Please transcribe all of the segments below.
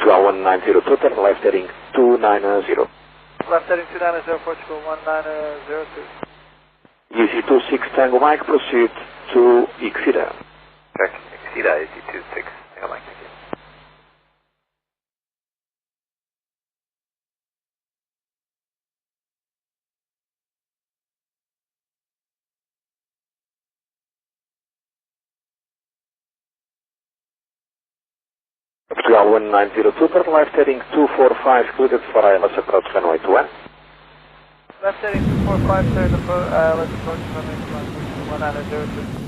Portugal 1902, turn left heading 290. Left heading 290, Portugal 1902. Easy 26 Tango Mike, proceed to Exida. Check, Exida, Easy 26 Tango Mike. Portugal 1902, turn left heading 245, cleared for ILS approach runway 21. Left heading 245, cleared the ILS approach runway 1902.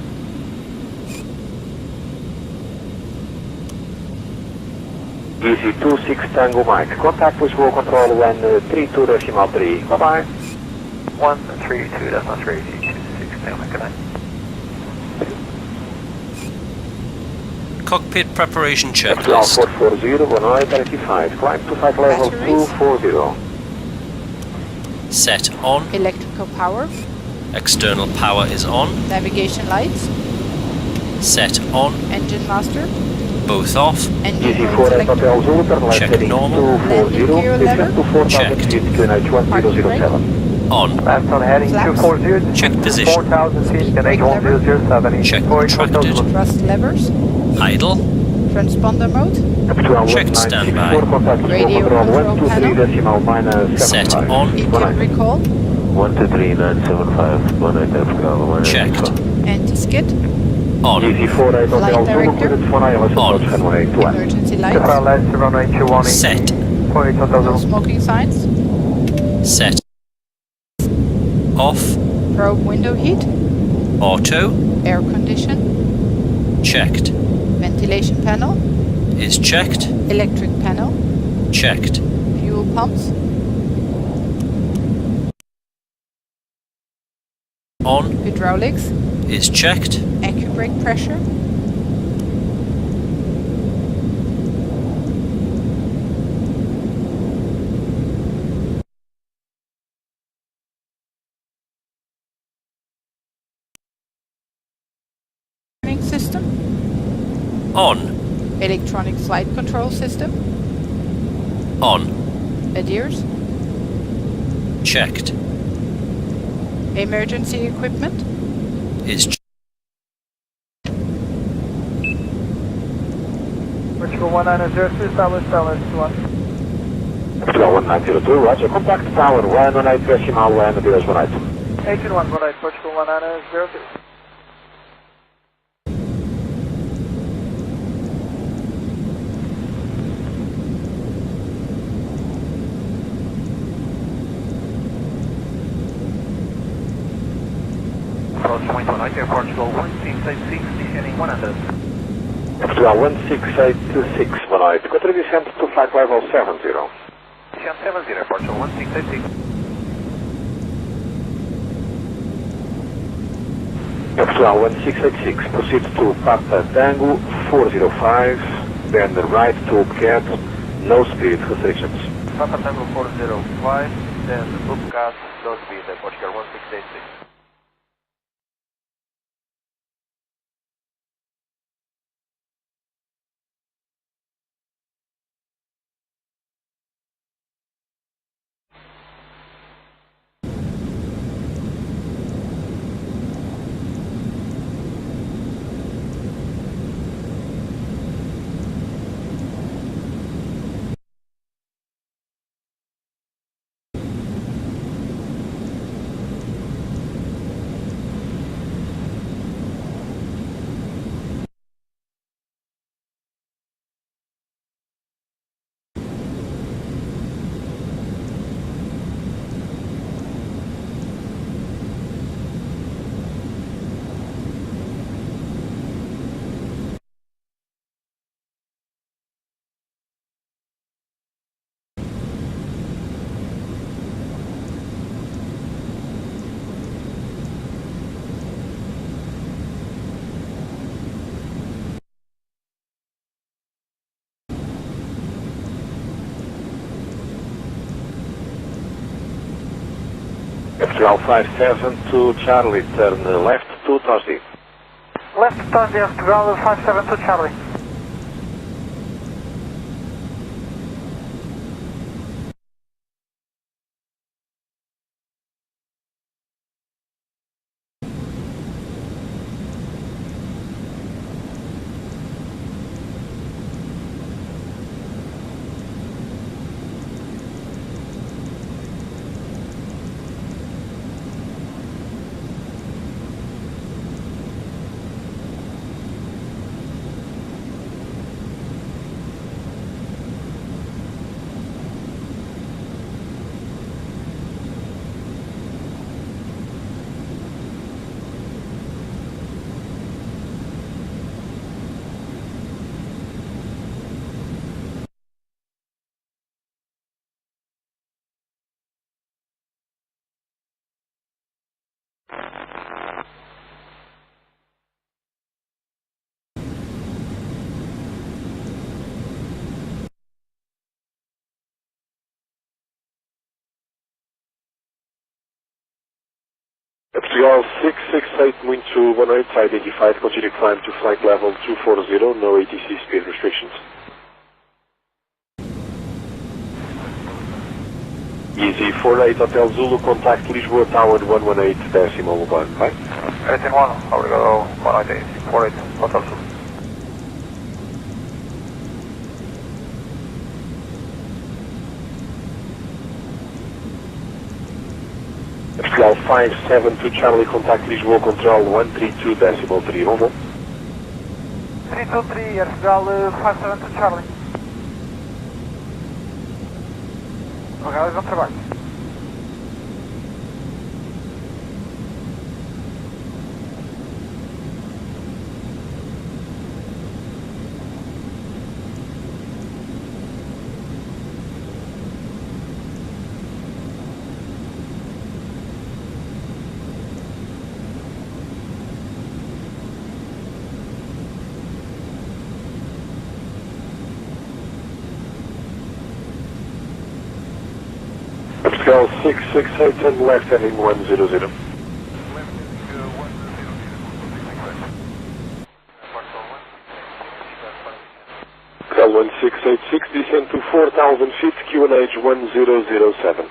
Easy 26 Tango Mike, contact with Roll Control 132.3. Bye bye. 132.3, Easy 26 Tango Mike, good night. Cockpit preparation checklist. 440, 185, climb to flight level 240. Set on. Electrical power. External power is on. Navigation lights. Set on. Engine master. Both off. Engine Easy mode 4 selector. Hotel Zulu, turn left Check heading normal. 240, Landing gear lever. descend to 4,000 Checked. feet, QNH 1007. On. Left on heading Flaps. 240. Check position. 4,000 feet, Speed QNH brake lever. 1007. Check Void retracted. Hotel Zulu. Thrust levers. Idle. Transponder mode. Checked standby. Radio control panel. Set on. EQ recall. 123975, Checked. Anti-skid. On. Easy 48 Flight Hotel Zulu, director. cleared for ILS approach runway 21. Emergency Flight lights. left to runway 210. Set. 48 Hotel No Zulu. smoking signs. Set. Off. Probe window heat. Auto. Air condition. Checked. Ventilation panel. Is checked. Electric panel. Checked. Fuel pumps. On. Hydraulics. Is checked. Brake pressure. System. On. Electronic flight control system. On. Adheres. Checked. Emergency equipment. Is Portugal 1902, establish LS 1. Portugal 1902, roger, contact tower 118.1, 18. 18 Portugal 1902. Approach point 1 Portugal 1686, descending 100. Portugal 16826, contribution to flight level 70. Descend 70, Portugal 1686. Portugal 1686, proceed to Papa Tango 405, then right to Cat, no speed restrictions. Papa Tango 405, then Loopcat, no speed, Portugal 1686. Portugal 57 to Charlie, turn left to Tosdi. Left turn left, ground 57 to Charlie. Portugal 668, muito boa noite, identified, continue climb to flight level 240, no ATC speed restrictions. Easy 48 Hotel Zulu, contact Lisboa Tower 118.1, bye. 18-1, obrigado, 118, 48, Hotel Sul. Portugal 572 Charlie, contact Lisboa Control 132.3, over. 323, Portugal 572 Charlie. Obrigado, bom trabalho. Portugal 668 and left heading 100. Portugal 1686, descend to 4,000 feet, QNH 1007.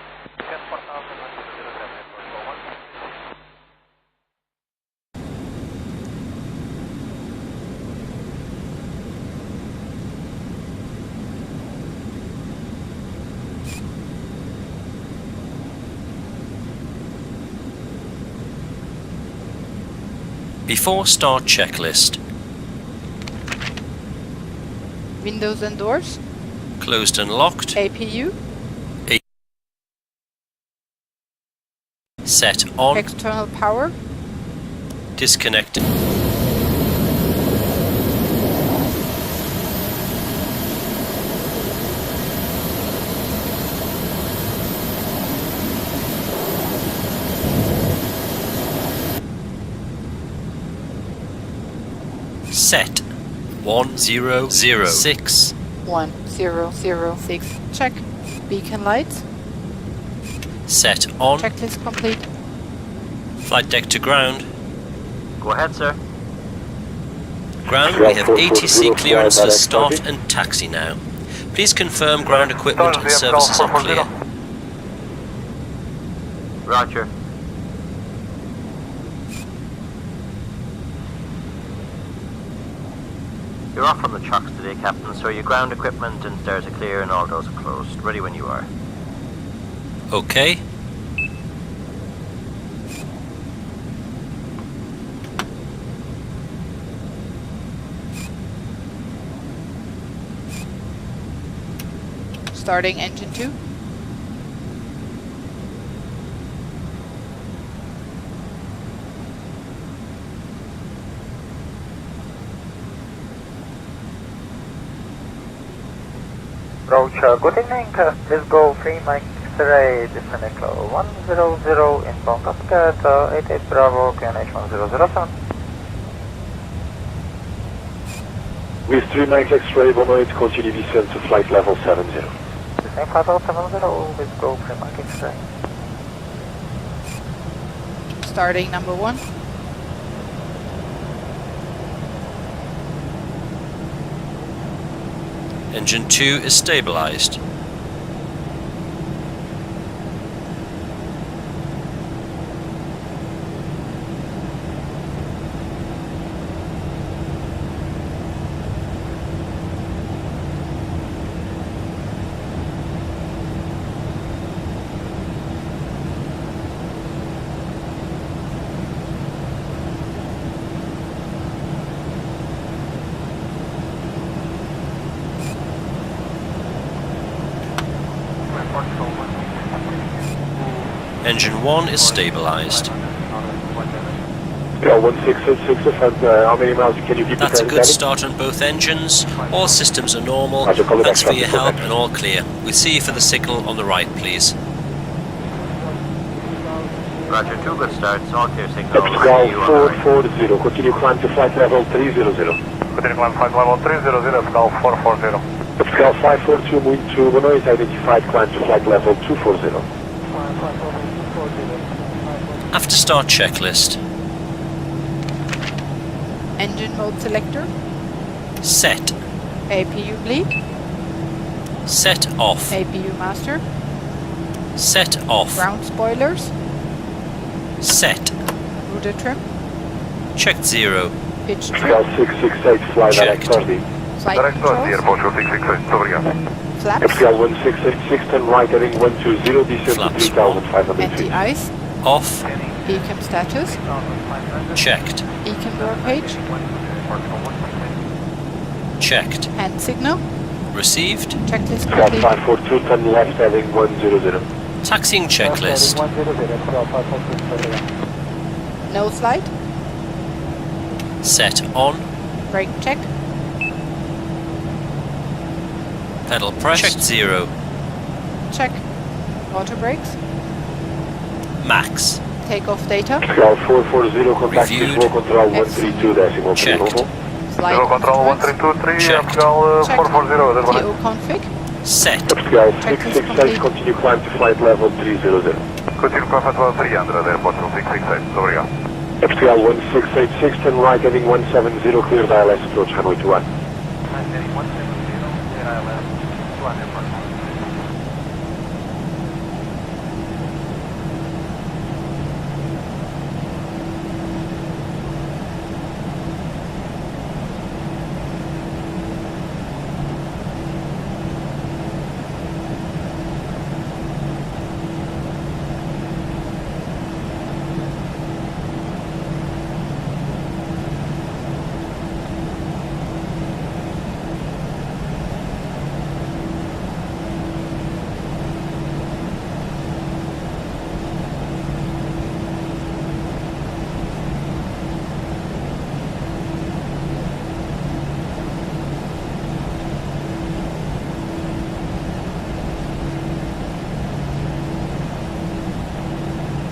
Before start checklist. Windows and doors. Closed and locked. APU. Set on. External power. Disconnected. Set 1006. 1006. Check. Beacon lights. Set on. Checklist complete. Flight deck to ground. Go ahead, sir. Ground, we have ATC clearance for start and taxi now. Please confirm ground equipment and services are clear. Roger. You're off from the trucks today, Captain, so your ground equipment and stairs are clear and all doors are closed. Ready when you are. Okay. Starting engine 2. Approach, good evening, please go free Mike X-ray, descend 100 inbound Cascade, 88 Bravo, QNH 1007. With 3 Mike X-ray, boa noite, continue descent to flight level 70. Descend flight level 70, please go free Mike X-ray. Starting number 1. Engine 2 is stabilized. Engine 1 is stabilized. Yeah, 1686, how many miles can you keep? That's a good start on both engines. All systems are normal. Thanks for your help and all clear. We'll see you for the signal on the right, please. Roger, 2 good starts, all clear signal. Portugal 440, continue climb to flight level 300. Continue climb flight level 300, Portugal 440. Portugal 542, muito boa noite, identified climb to flight level 240. After start checklist. Engine mode selector. Set. APU bleed. Set off. APU master. Set off. Ground spoilers. Set. Rudder trim. Checked 0. Pitch trim. Portugal 668, fly direct Checked. 30. Flight Direct to the controls. airport, 668, muito obrigado. Flaps. Portugal 1686, turn right heading 120, descend to Flaps 3,500 feet. Anti-ice. Off. Beacon status. Checked. Beacon door page. Checked. Hand signal. Received. Checklist Portugal complete. 542, turn left heading 100. Taxiing checklist. Nose light. Set on. Brake check. Pedal press. Checked 0. Check. Auto brakes. Max. Takeoff data. Portugal 440, contact Reviewed. visual control 132.3 Checked. Novo. Flight Zero control instruments. 1323, Checked. Portugal Check. 440, that's TO config. Set. Portugal Checklist 668, complete. continue climb to flight level 300. Continue climb at 300, airport 668, muito obrigado. Portugal 1686, turn right heading 170, clear ILS approach Hanoi 21.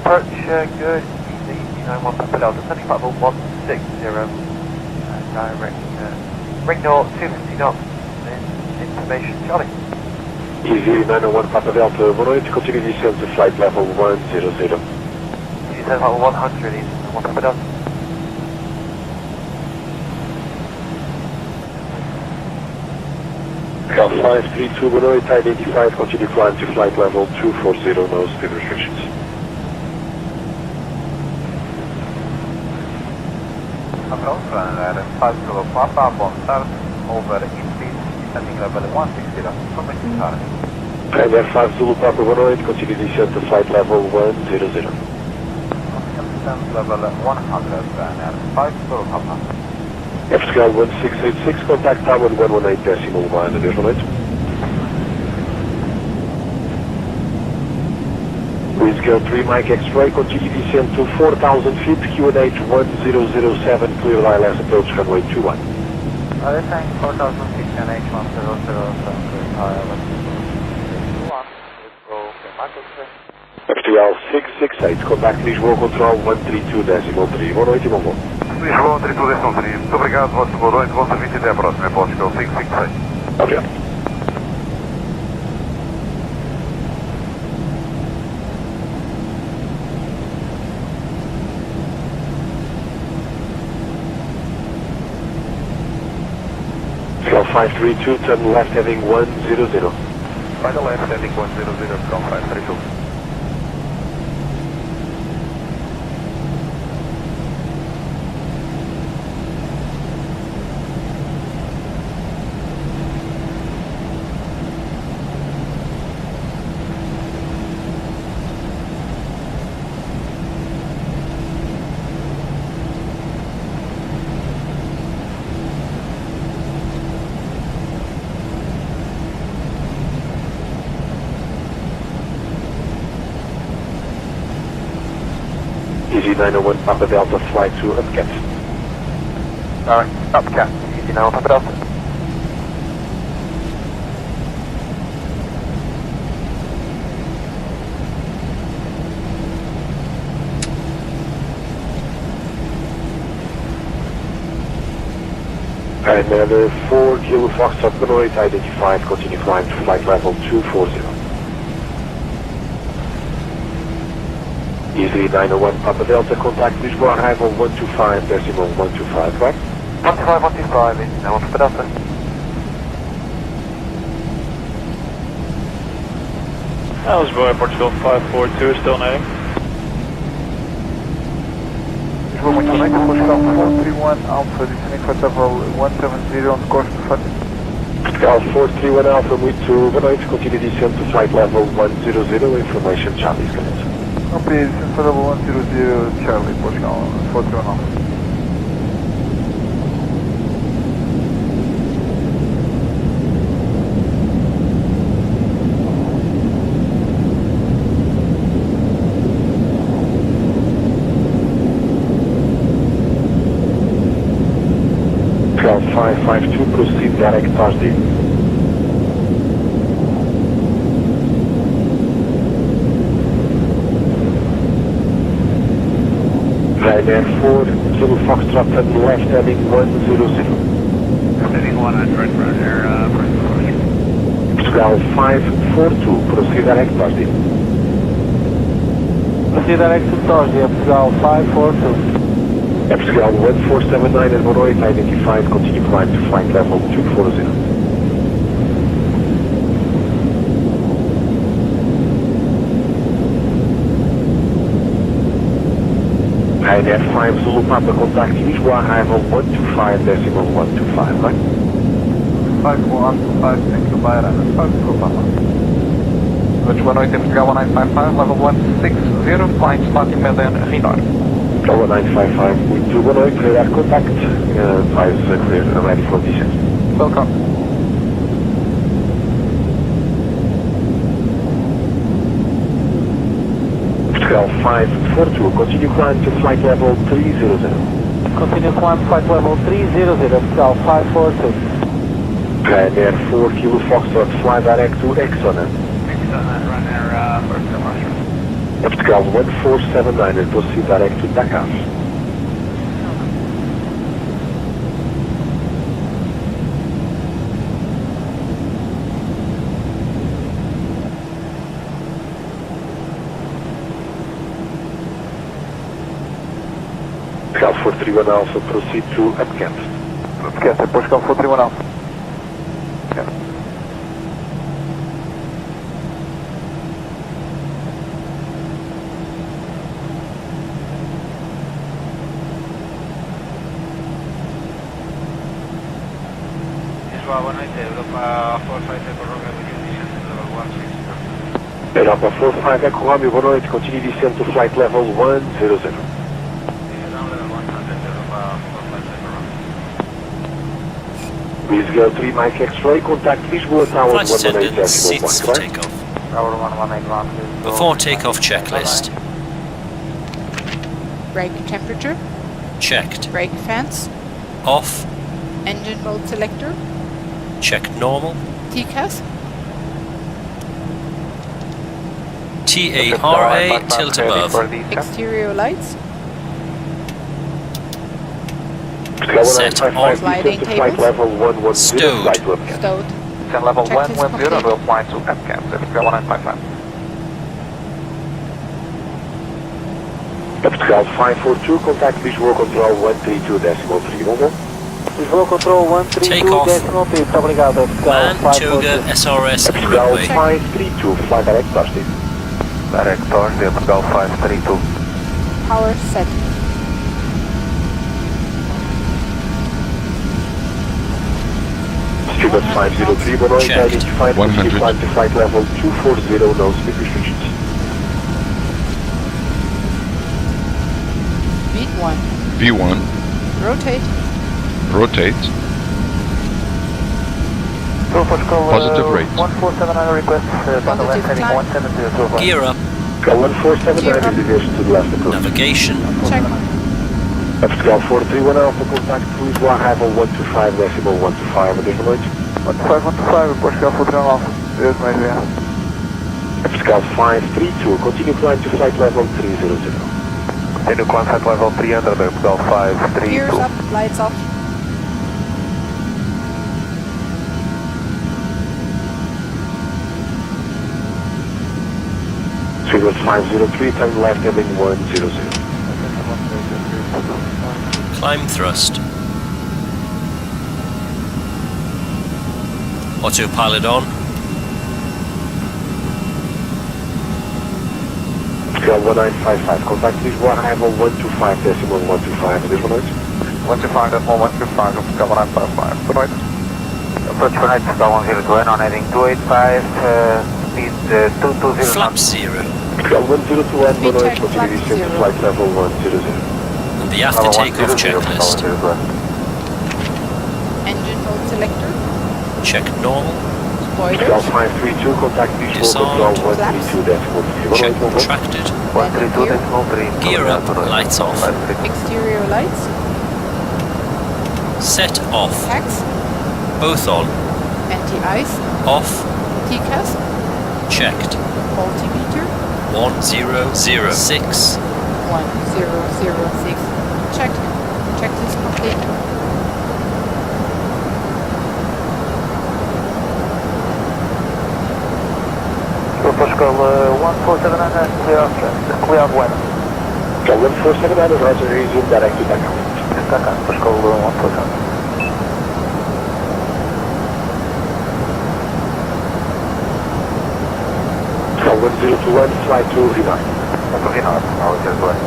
Approach good, easy, 91 Papa Delta, sending level 160, direct, ring north, 250 knots, information, Charlie. Easy 901 Papa Delta, boa noite, continue descent to flight level 100. You said level 100, easy, 91 Papa Delta. Cal 532, boa noite, identified, continue climb to flight level 240, no speed restrictions. Approach runner 5 kilo Papa, bon start, over in-speed, descending level 160, information, Charlie. Ryanair 5 Zulu Papa, boa noite, continue descent to flight level 100. Descend level 100, Ryanair 5 kilo Papa. Portugal 1686, contact tower 118.1, adeus, boa noite. Whisker 3 Mike X-ray, continue descent to 4,000 feet, QNH 1007, clear ILS approach runway 21. This tank 4,000 feet, QNH 1007, clear ILS 21, go, Mike X-ray. Portugal 668, contact visual control 132.3, boa noite e bom voo. Lisboa 3213, muito obrigado, vosso boa noite, bom serviço e até à próxima, Portugal 566. Obrigado. Portugal 532, turn left heading 100. Final left, heading 100, Portugal 532. Easy 901 Papa Delta, fly to Upcat. Alright, Upcat, easy now, Papa Delta. Another 4 Kilo Foxtrot Benoit, identified, continue climb to flight level 240. Easy 901 Papa Delta, contact Lisboa, arrival 125.125, right? 125, Easy 901 Papa Delta. Lisboa, Portugal 542, still native. Lisboa, muito bem, Portugal 431 Alpha, descending flight level 170 on course to flight. Portugal 431 Alpha, muito boa noite, continue descent to flight level 100, information Charlie Skynet. Okay, descent flight level 100 Charlie, Portugal 431 Alpha. Portugal 552, proceed direct Thursday. Ryanair 4, Kilo Foxtrot and left heading 100. Heading 1, that's right, Ryanair, Portugal 542, proceed direct Thursday. Proceed direct to Thursday, Portugal 542. Portugal 1479 and Memória identified, continue climb to flight level 240. Ryanair 5 Zulu Papa, contact Lisboa, arrival 125.125, right? 5125, thank you, bye, Ryanair 5 Zulu Papa. Boa noite, Portugal 1955, level 160, flying starting Medan Rinor. 1955, muito boa noite, radar contact, advise clear, ready for descent. Welcome. Portugal 542, continue climb to flight level 300. Continue climb flight level 300, Portugal 542. Ryanair 4 Kilo Foxtrot, fly direct to Exona. Ryanair, first commercial. Portugal 1479 and proceed direct to Dakar. Portugal 431 Alpha, proceed to Upcamp. Upcamp, Portugal 431 Alpha. Boa noite, Europa 45 Eco Romeo, descent level 160. Europa 45 Echo Romeo, boa noite, continue descent to flight level 100. Please go 3 Mike X-ray, contact Lisboa Tower Flight attendant, seats for 118.1, takeoff. Tower 118 Before takeoff checklist. Brake temperature, Checked. brake fans, Off. engine mode selector, Checked normal. TCAS, TARA tilt above. exterior lights, Set on. Sliding to flight tables. level 110, Stowed. flight to Upcamp. stowed. Descent level Check is 110 complete. will fly to Upcamp, Portugal 1955. Portugal 542, contact Lisboa Control 132.3, Lisboa Control 132, Take off. decimal 3, muito obrigado, Portugal Man, 542. Toga, SRS and Portugal runway. 532, fly direct Thursday. Direct Thursday, Portugal 532. Power set. Student 503, boa noite, Checked. identified, 100. climb to flight level 240, no speed restrictions. V1. V1, Rotate. rotate, So Portugal Positive rate. 1479 request, Positive heading climb. 170. Gear up. Portugal 1479, deviation to the left approach. Navigation. Check. Portugal 431 Alpha, contact Lisboa, arrival 125.125, additional noite. 125, Portugal 431 Alpha. Deus mais bem. Portugal 532, continue climb to flight level 300. Continue climb flight level 300, Portugal Gears 532. up, lights off. Figure 503, turn left heading 100. Climb thrust. Autopilot on. Scale 1955, contact please arrival 125.125, this one is? 125.125, Scale 1955, good night. Approach for night, Scale 102, on heading 285, speed 220. Flap 0. Scale 1021, VTech Bonoid, flap continue descent to 0. flight level 100. And the after takeoff checklist. Engine mode selector. Check normal. Scale Spoilers. 532, contact please for Disarmed. control 132.3. Check contracted. Gear up, lights off. Exterior lights. Set off. Tax. Both on. Anti-ice. Off. TCAS. Checked. Multimeter. 1006. 1006. Checked. Checklist complete. Scale 1479, clear of weather. Scale 1479, roger, resume direct to Dakar. Dakar, Scale 147. Scale 1021, fly to Vinard. Vinard, now it is west.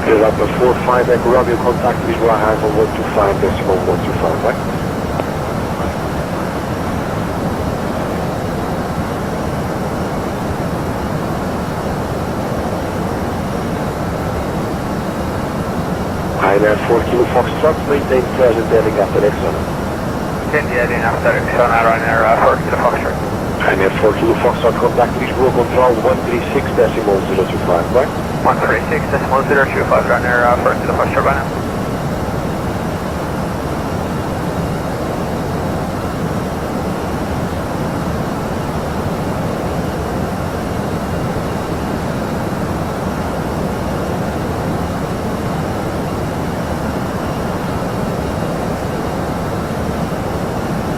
Clear up a 45 Echo Romeo, contact please arrival 125.125, right? Ryanair 4 Kilo Foxtrot, maintain present heading after Exxon. Continue heading after Exxon, Ryanair 4 Kilo Foxtrot. Ryanair 4 Kilo Foxtrot, contact please roll control 136.025, right? 136.025, Ryanair 4 Kilo Foxtrot, right now.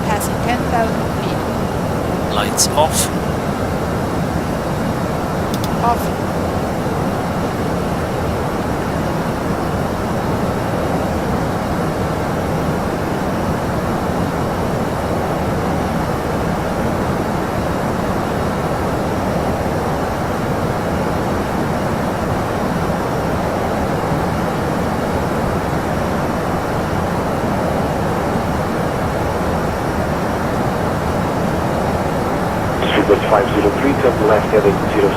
Passing 10,000 feet. Lights off. Off. Figure 503, turn left heading 070.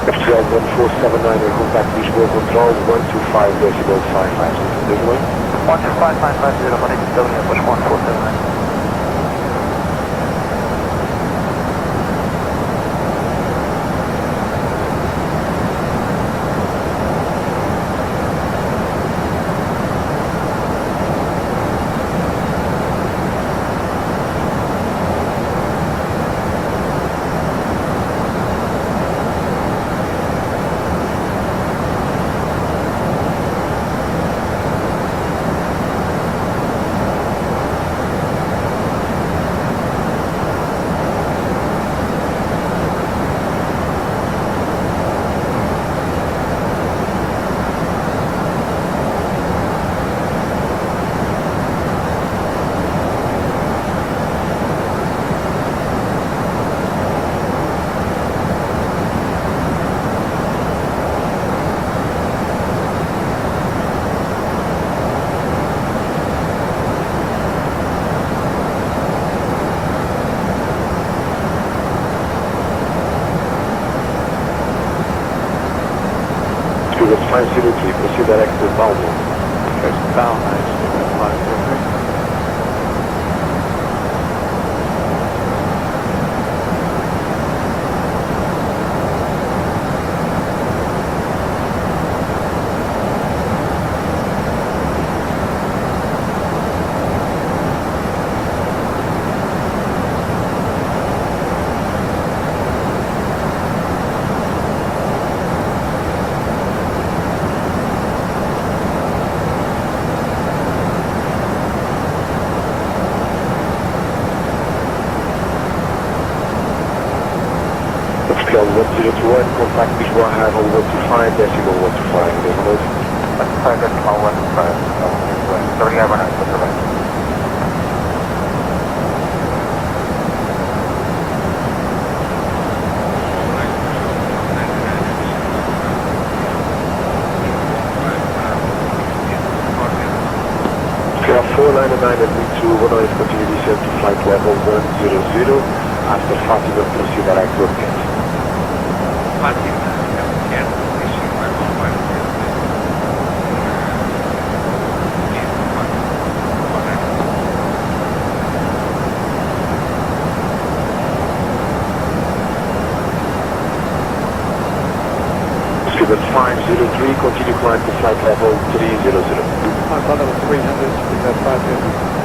Scale 1479, contact please roll control 125.550, this way? 125.550, connect to push 1479. Figure 503, proceed direct to Balmo. First down, nice, 503. Portugal 1021, contact Lisboa Handle 125, decimal 125, developed. 125.15. Muito obrigado, boa noite, bom trabalho. Portugal 499 and V2, 19, continue descent to flight level 100, after Fatima proceed direct to Kent. Student 503, continue climb to flight level 300. Flight level 300, we got 500.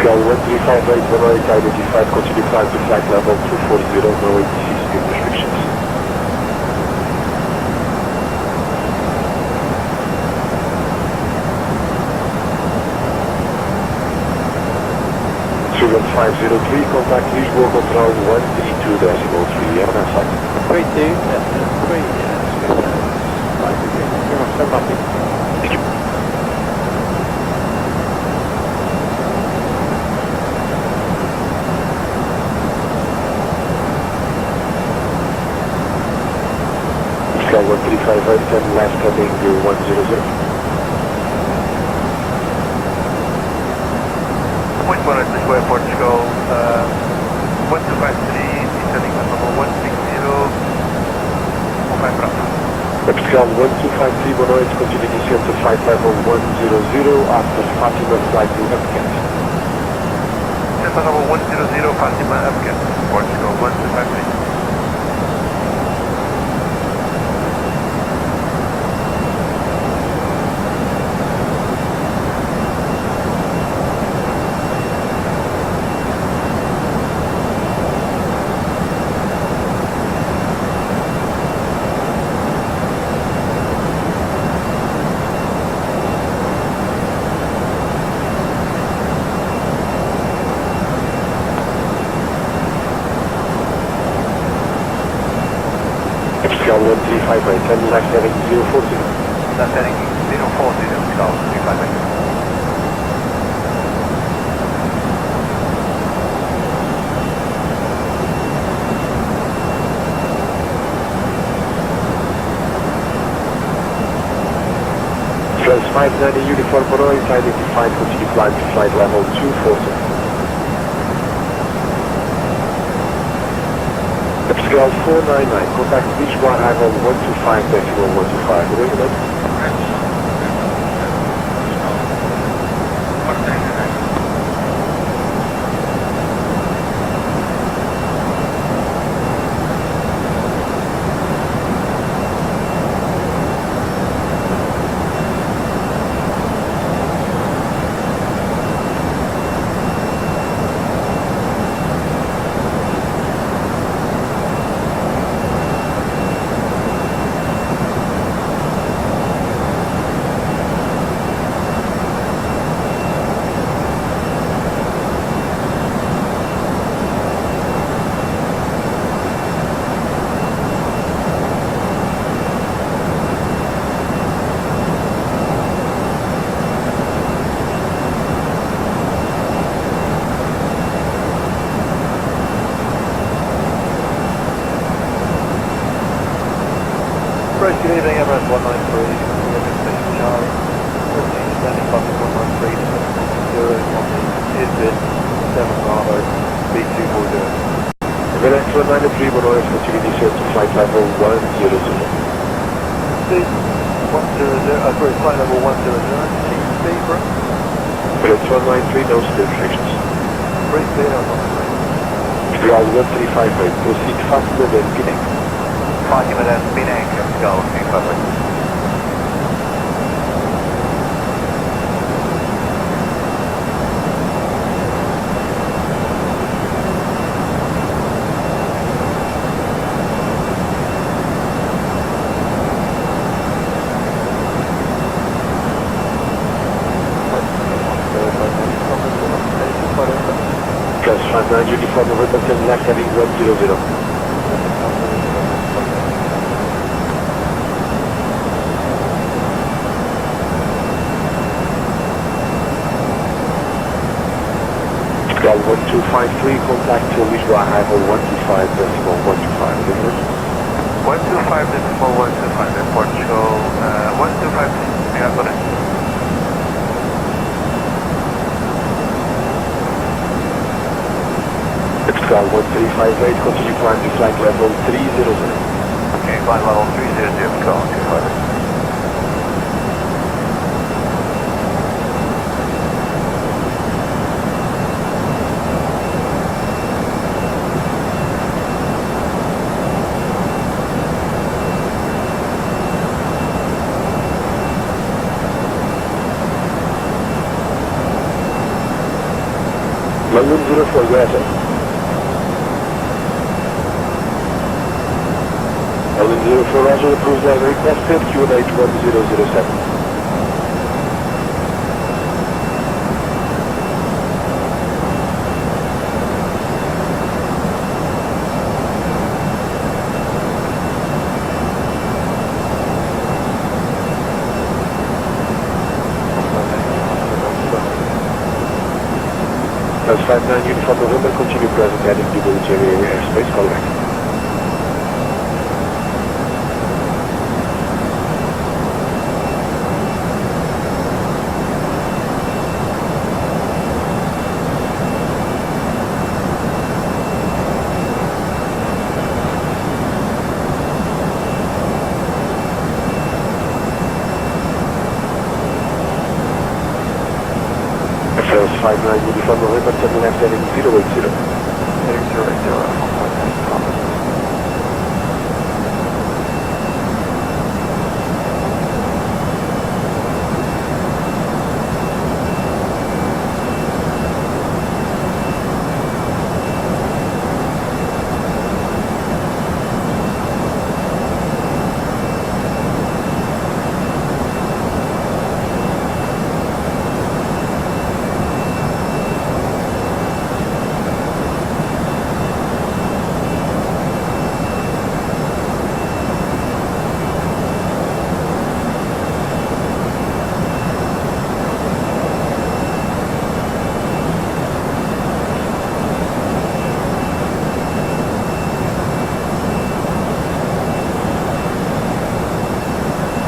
Portugal 1358, identified, continue climb to flight level 240, no ATC speed restrictions. Student 503, contact Lisboa Control 132.3, have a nice flight. 32, that's 3, right, you're off so much. Thank you. Portugal 1358 and last heading 100. Muito boa noite, Lisboa, Portugal. 1253, descending at level 160, Mumbai Bravo. Portugal 1253, boa noite, continue descent to flight level 100 after Fatima flight to Upcat. Descent level 100, Fatima, Upcat. Portugal 1253. Pascal 1358 and left heading 040. Left heading 040, Pascal 358. Plus 590 uniform Memória is identified, continue climb to flight level 240. Pascal 499, contact visual arrival 125.125, regulate. Good evening, Emirates 193, Station Charlie. 14 standing by 193, 0 on the Isbit, 7 Bravo, B240. Emirates 193, Memória is continue descent to flight level 100. Please, 100, sorry, flight level 100, TP, bro. Emirates 193, no still restrictions. Break clear on 193. Pascal 1358, proceed faster than Penang. Fatima then Penang, Pascal 358. Plus 59 uniform November 10 left heading 100. Pascal 1253, contact to visual arrival 125.125, regulate. 125.125, airport show 125, yeah, got it. Pascal 1358, continue climb to flight level 300. Okay, flight level 300, Pascal 358. London 04, go ahead, sir. London 04, Roger, approved driver requested, QNH 1007. Plus 59 uniform November, continue present heading WJ airspace, call back. Plus 59 uniform November, 10 left heading 080. Heading 080,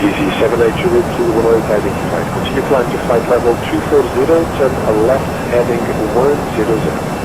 Easy 78 Juliet to 108 identified. Continue climb to flight level 240, turn left heading 100.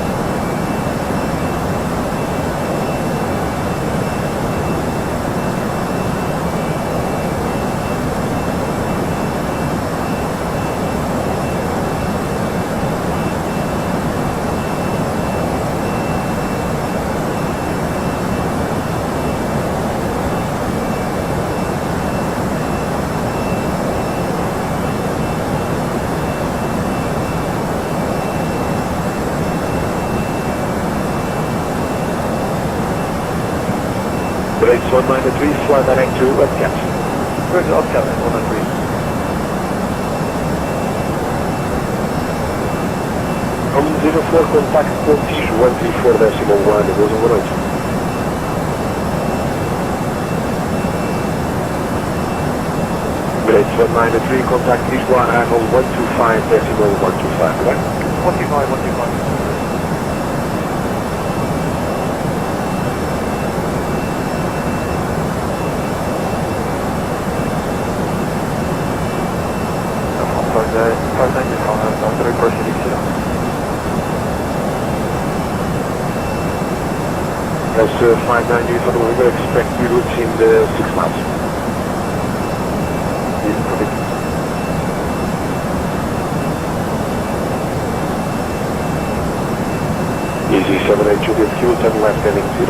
Rates 193, fly direct to Upcat. Where's Upcat at 193? On 04, contact Contige 134.1, it was on 108. Rates 193, contact Lisboa, Arnold 125.125, right? 125. As 59 units on the way, we expect we routes in the 6 miles. Yes, perfect. Easy 78 Juliet Q, turn left heading 090.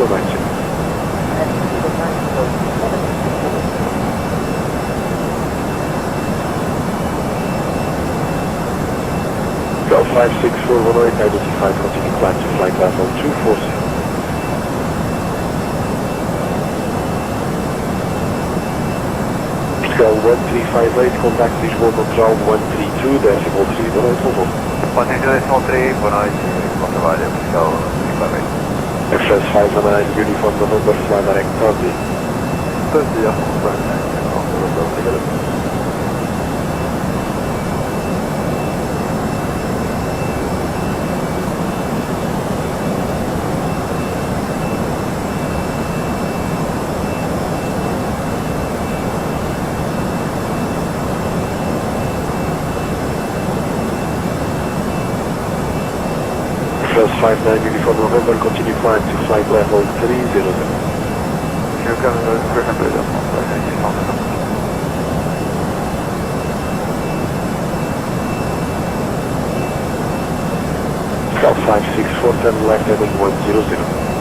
Go 56418, identified, continue climb to flight level 240. Portugal 1358, contact Lisboa Control 132, decimal 3, boa noite, Volvo. Decimal 3, boa noite, bom trabalho, Portugal 1358. Express 519, Uniform November, fly direct Thursday. Thursday, Express 59, Uniform November, continue climb to flight level 300. Here comes the 300, Scout 564, turn left heading 100.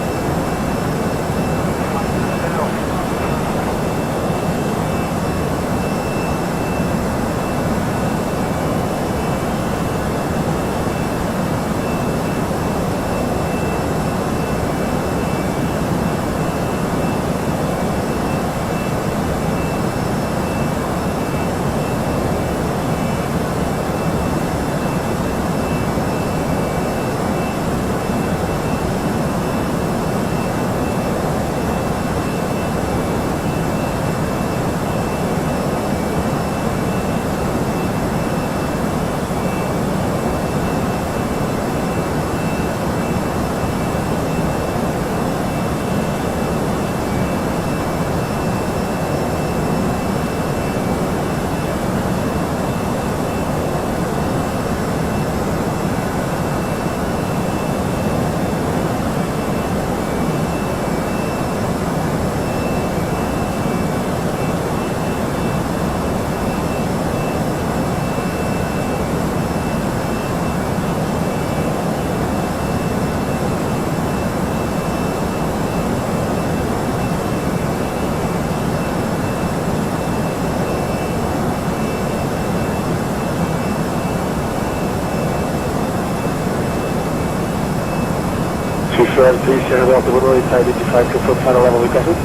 Sierra 3, Sierra Delta 108, identified, confirm final level requested.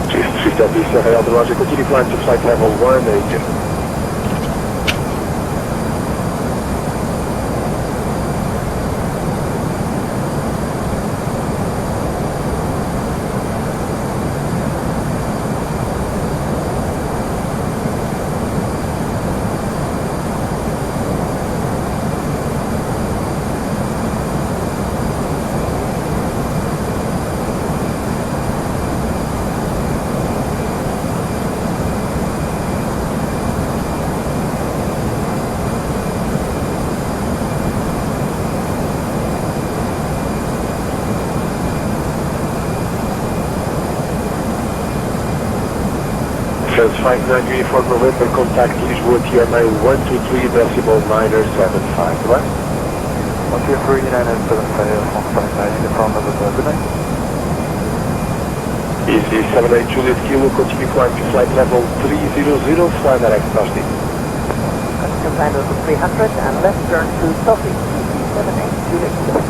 Chief Deputy Sierra Delta, Roger, continue climb to flight level 180. Airbus 59 Uniform November, contact Lisboa TMA 123.975, right? 123.975, uniform November, good night. Easy 78 Juliet Kilo, continue climb to flight level 300, fly direct Boston. Continue climb level 300 and left turn to Sophie, 78 Juliet Kilo.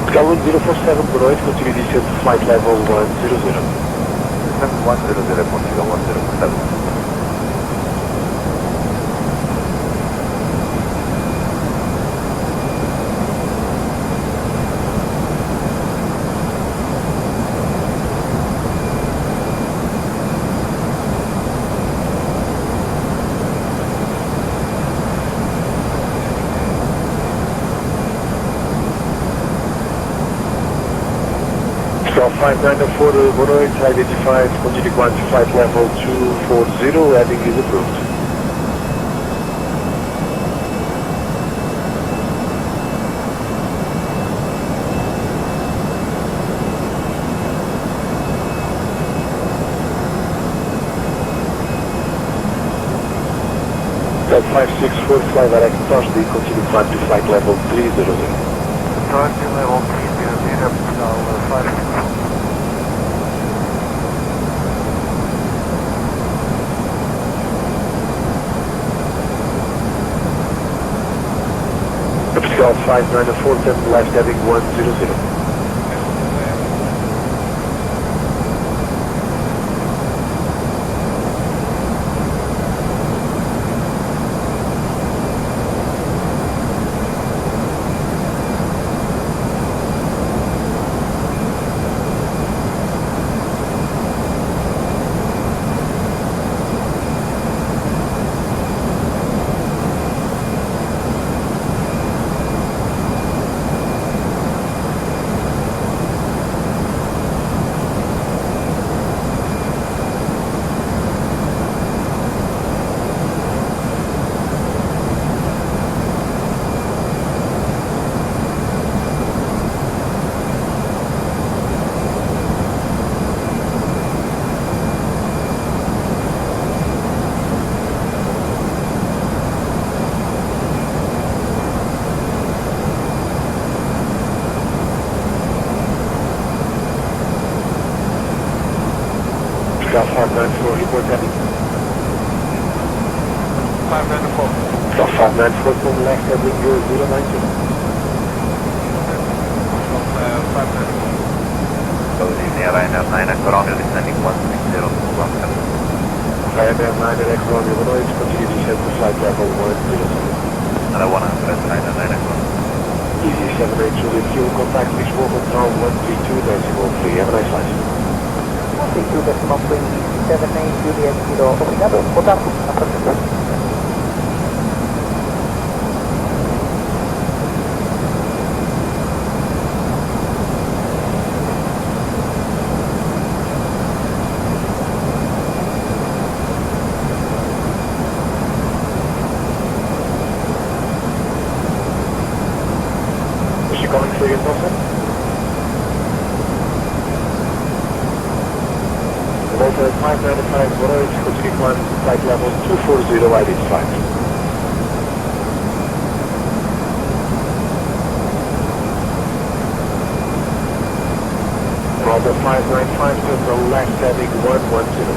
Sky 1047, boa noite, continue descendo to flight level 100. 100, Portugal 1047. Sky 5904, boa noite, identified, continue climb to flight level 240, landing is approved. Sky 564, fly direct Thursday, continue climb to flight level 300. Thursday level 300, Portugal 564. Sky 5904, turn left heading 100. Sky 594, report heading. 594. Sky 594, turn left heading 090. Ryanair 9 Romeo descending 160 to 17. Ryanair 9 X Romeo, boa noite, continue descend to flight level 100. Another 100, Ryanair 9 Romeo. Easy 78 Juliet Kilo, contact Lisboa Control 132.3, have a nice flight. 132.3, 78 Juliet Kilo, obrigado, boa tarde, Is she calling for you, Nelson? Volta 595, boa noite, continue climb to flight level 240, identified. Volta 595, turn the left heading 110.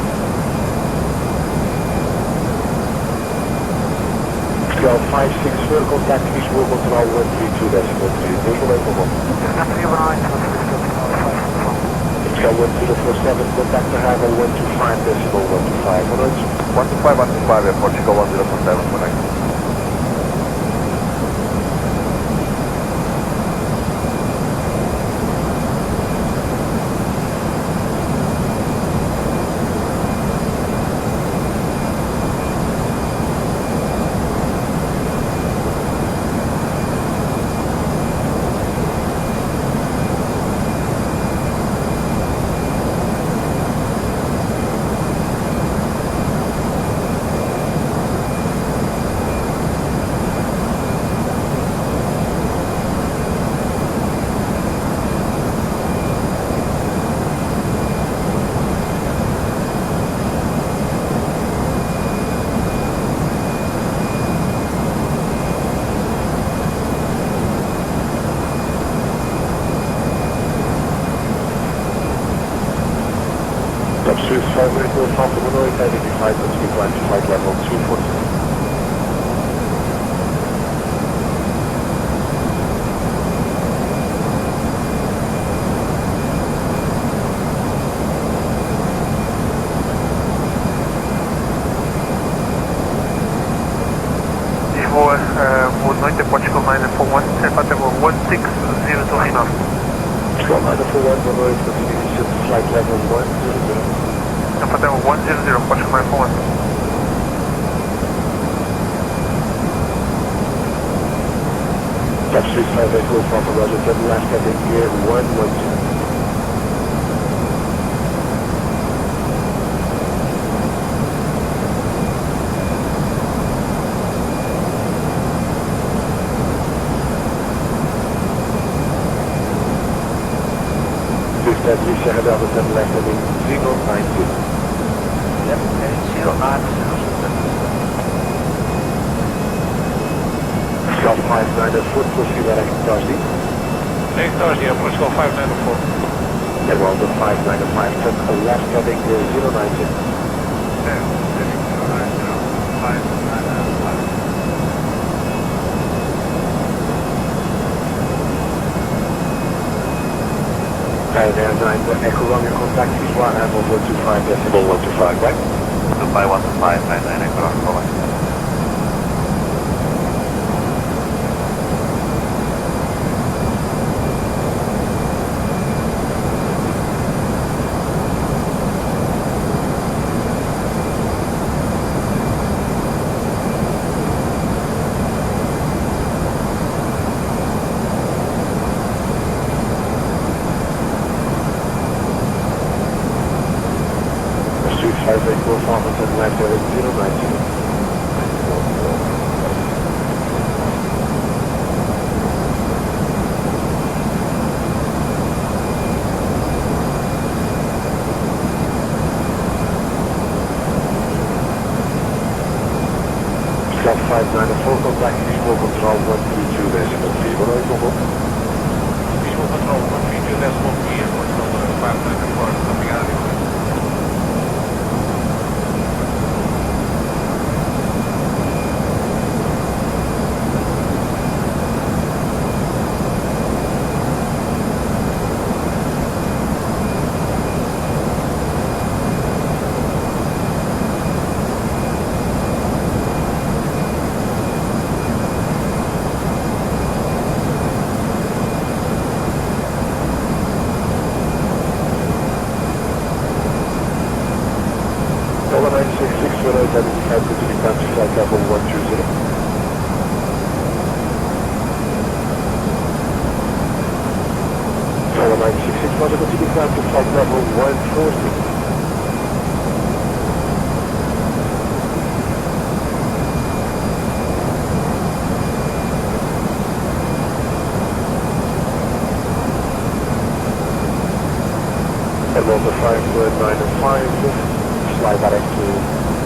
Sky 564, contact Lisboa Control 132.3, visual local one. Sky 1047, contact the Havel 125.125, boa noite. 125, Portugal 1047, good night. Swiss 584 from the Memória, identified as we climb to flight level 240. Boa noite, Portugal 941, Airport 1602 North. Portugal 941, boa noite, continue to flight level 100. Airport 100, Portugal 941. Top Swiss 584 from the Roger, turn left heading gear 110. Swiss Sierra Delta, turn left heading 090. Left heading 090. Portugal 594, proceed direct Thursday. Next Thursday, Portugal 594. Airwell the 595, turn left heading 090. And then Echo Romeo contact is 125 decimal 125, right? Dubai 125, 99 Echo Romeo. Swiss 584 from the turn left heading 090. Flight 594, contact visual control 132 decimal 3. Boa noite, Congo. Visual control 132 decimal 3, Portugal 594, obrigado. Dollar 966, we're out identified continue climb to flight level 120. Dollar 966, Roger, continue climb to flight level 140. Airwell the 595, fly direct to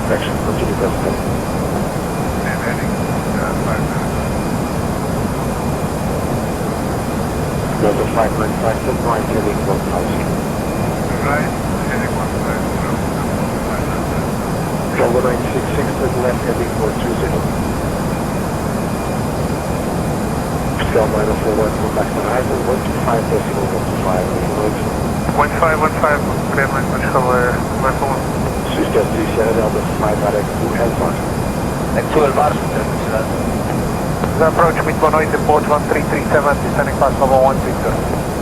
direction, continue present. And heading 590. Delta 595, turn right heading 1000. Right, heading 150. Delta 966, turn left heading 420. Pascal 941, come back to Horizon, 125 decimal 125, 1515, clear line, Portugal 941. Swiss 3 Sierra Delta, fly direct to Elfar. Actual Mars, The approach mid Bonoid, port 1337, descending fast level 160.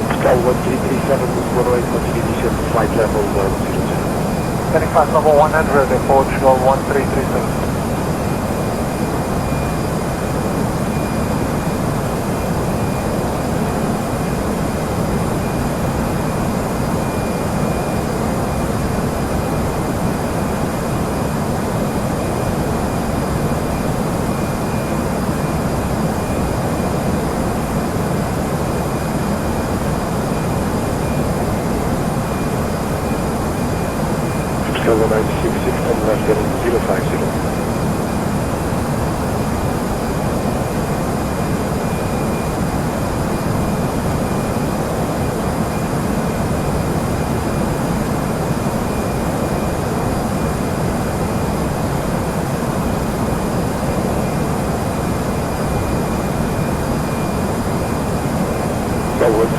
Pascal 1337, mid Bonoid, continue descent to flight level 100. Descending fast level 100, Portugal 1337. Delta 966, turn left heading 050.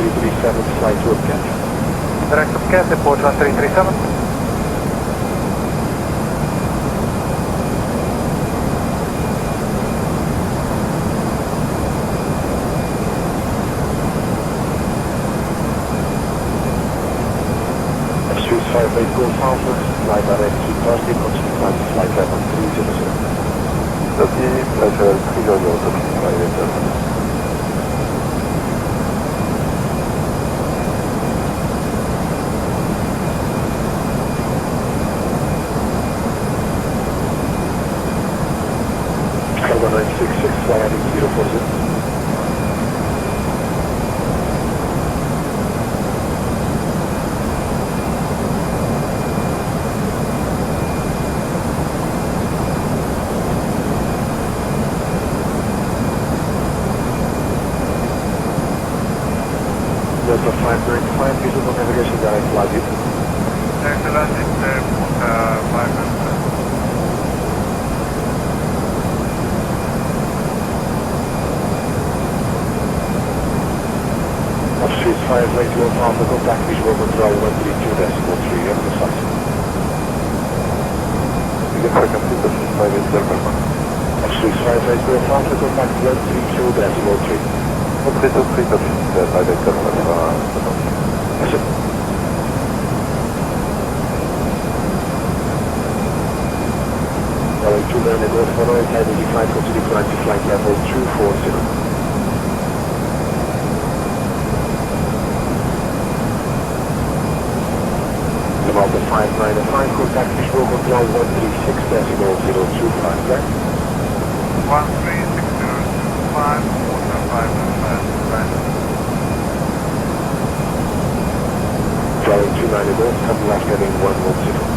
1337, flight to catch. Direct of cat, approach 1337. Swiss 58 Golf Alpha, fly direct to Thursday, continue flight to flight level 300. Pleasure 300, Sky 1966, fly heading 040. Delta 595, visible navigation direct flight. Atlantic, 500. Swiss 58 Golf Alpha, contact visual control 132.3, emphasize. Begin frequency, this is 58 Delta. Swiss 58 Golf Alpha, contact 132.3. 1323, this is 58 Delta. Yes, sir. Runway 29 Golf 108, identified, continue climb to flight level 240. Delta 595, contact visual control 136.025, right? 136.025, water 500, Runway 29 Golf, come left heading 110.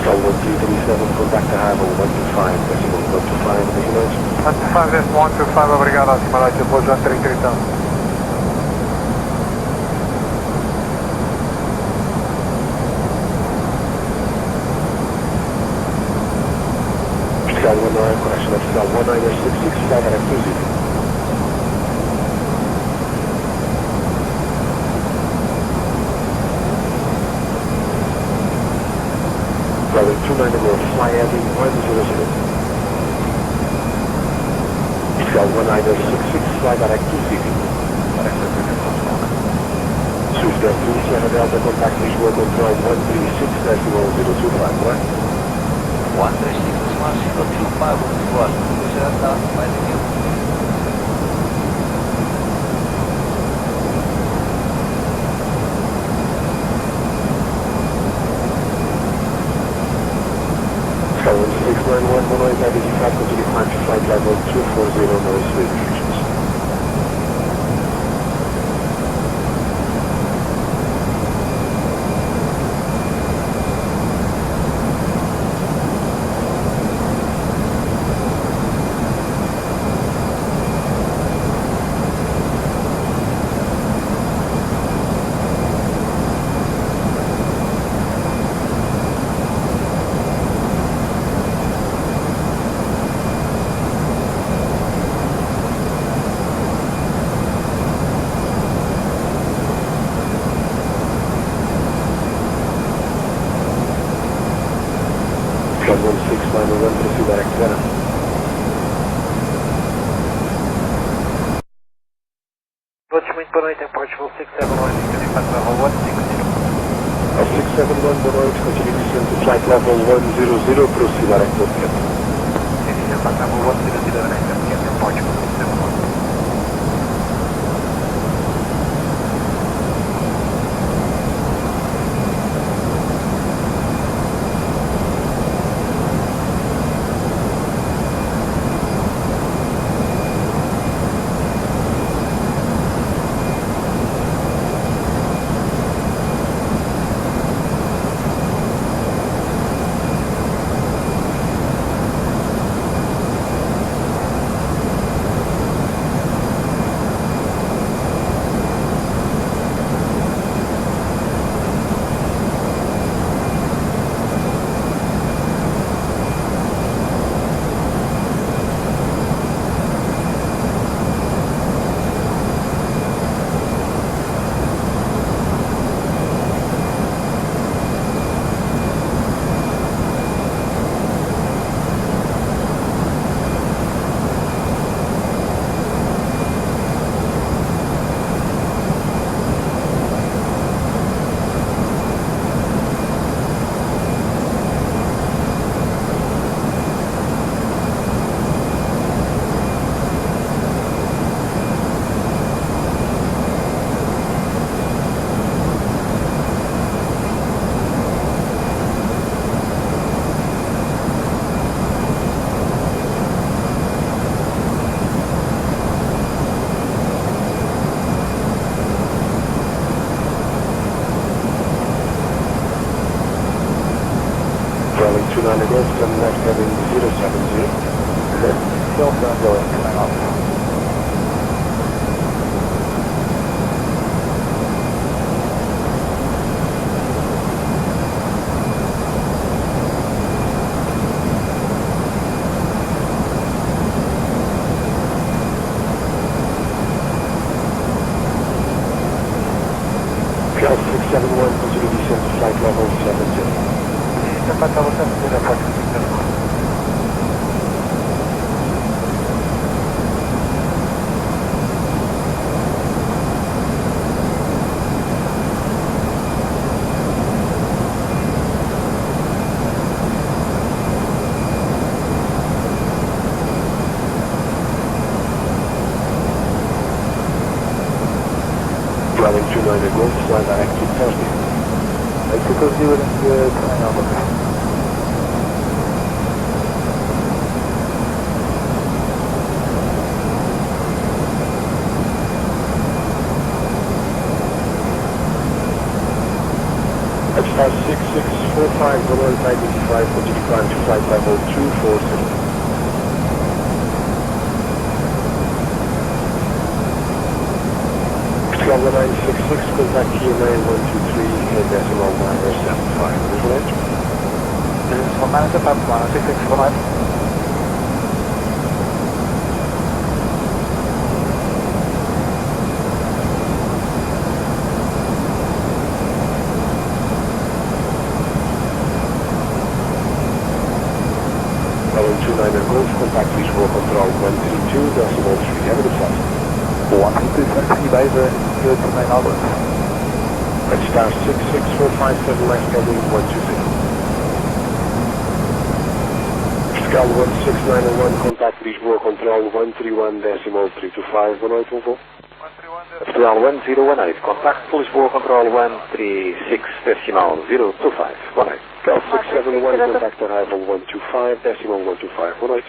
Sky 1337, contact the Harbour 125, decimal 125, visualize. 25 is 125, obrigado, simulate, approach 1337. Sky 19, connection of Sky 1966, flight at 20. Runway 29 Golf, fly heading 100. Sky 1966, fly direct to City. Swiss Delta 37 Delta, contact visual control 136.025, right? 136.025, was Delta, flight again. Sky 1691, 108, identified, continue climb to flight level 240, noise restrictions. Sky 1691, proceed direct Vienna. Lodgement Bonite, Portugal 671, identified level 160. 671 Bonite, continue descent to flight level 100, proceed direct Vienna. Identified level 100, direct Portugal 671. Golf, turn left heading 070. Still going, coming off. Cal 671, continue descent to flight level 70. Flight level 70, approximately 7. Running 29 Golf, fly direct to 30. Because you were in the coming off. Star 6645, Memória 95, continue climb to flight level 240. Travel 966, contact TMA 123, head decimal 975. Visual edge. This is for manager, Papa 16645. Running 29 Golf, contact visual control 132, decimal 3, have a good flight. 132, by the good to 9 hours. Red Star 66457, left heading 120. Scal 16901, contact Lisboa control 131 decimal 325, 181 full. Portugal 1018, contact Lisboa Control 136 decimal 025, 18. Scal 671, contact arrival 125 decimal 125, 18.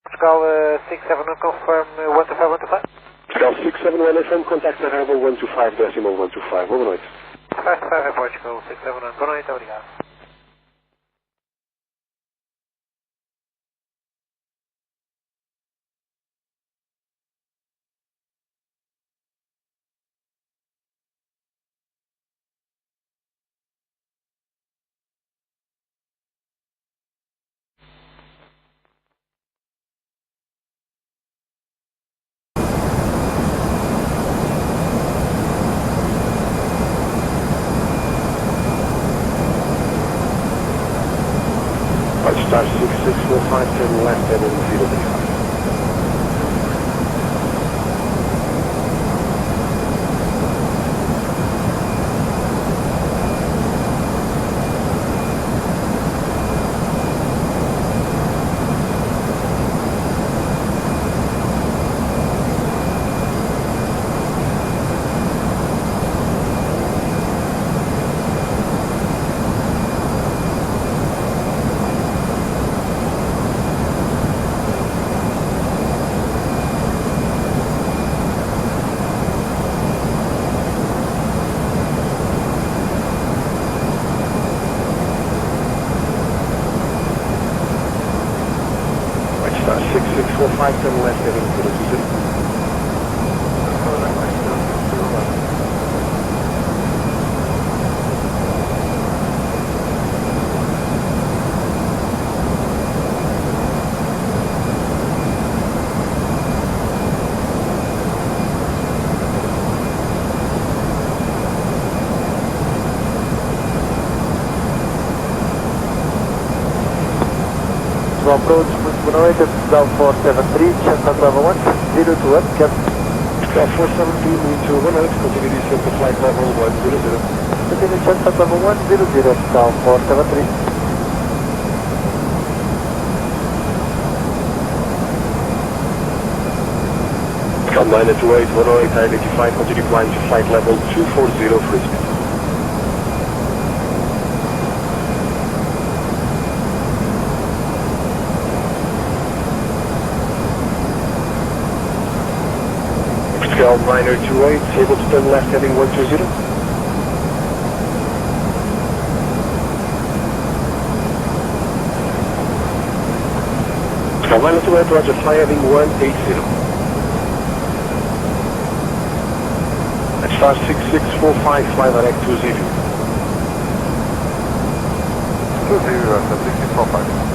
Portugal 671, confirm 125, 125. Scal 671 FM, contact arrival 125 decimal 125, 18. 55 Portugal 671, boa noite, obrigado. Star 6645, turn left heading 035. Star 6645, turn left heading 020. Approach, muito boa noite, Portugal 473, Chantal level 1, 02 up, Captain. Scal 473, moving to 18, continue descent to flight level 100. Continue Chantal level 100, Portugal 473. Scal 928, 18, identified, continue climb to flight level 240 for speed. Scal 928, able to turn left heading 120. Minus 28, Roger, fly heading 180. At star 6645, fly direct to Zivio. 20, 6645.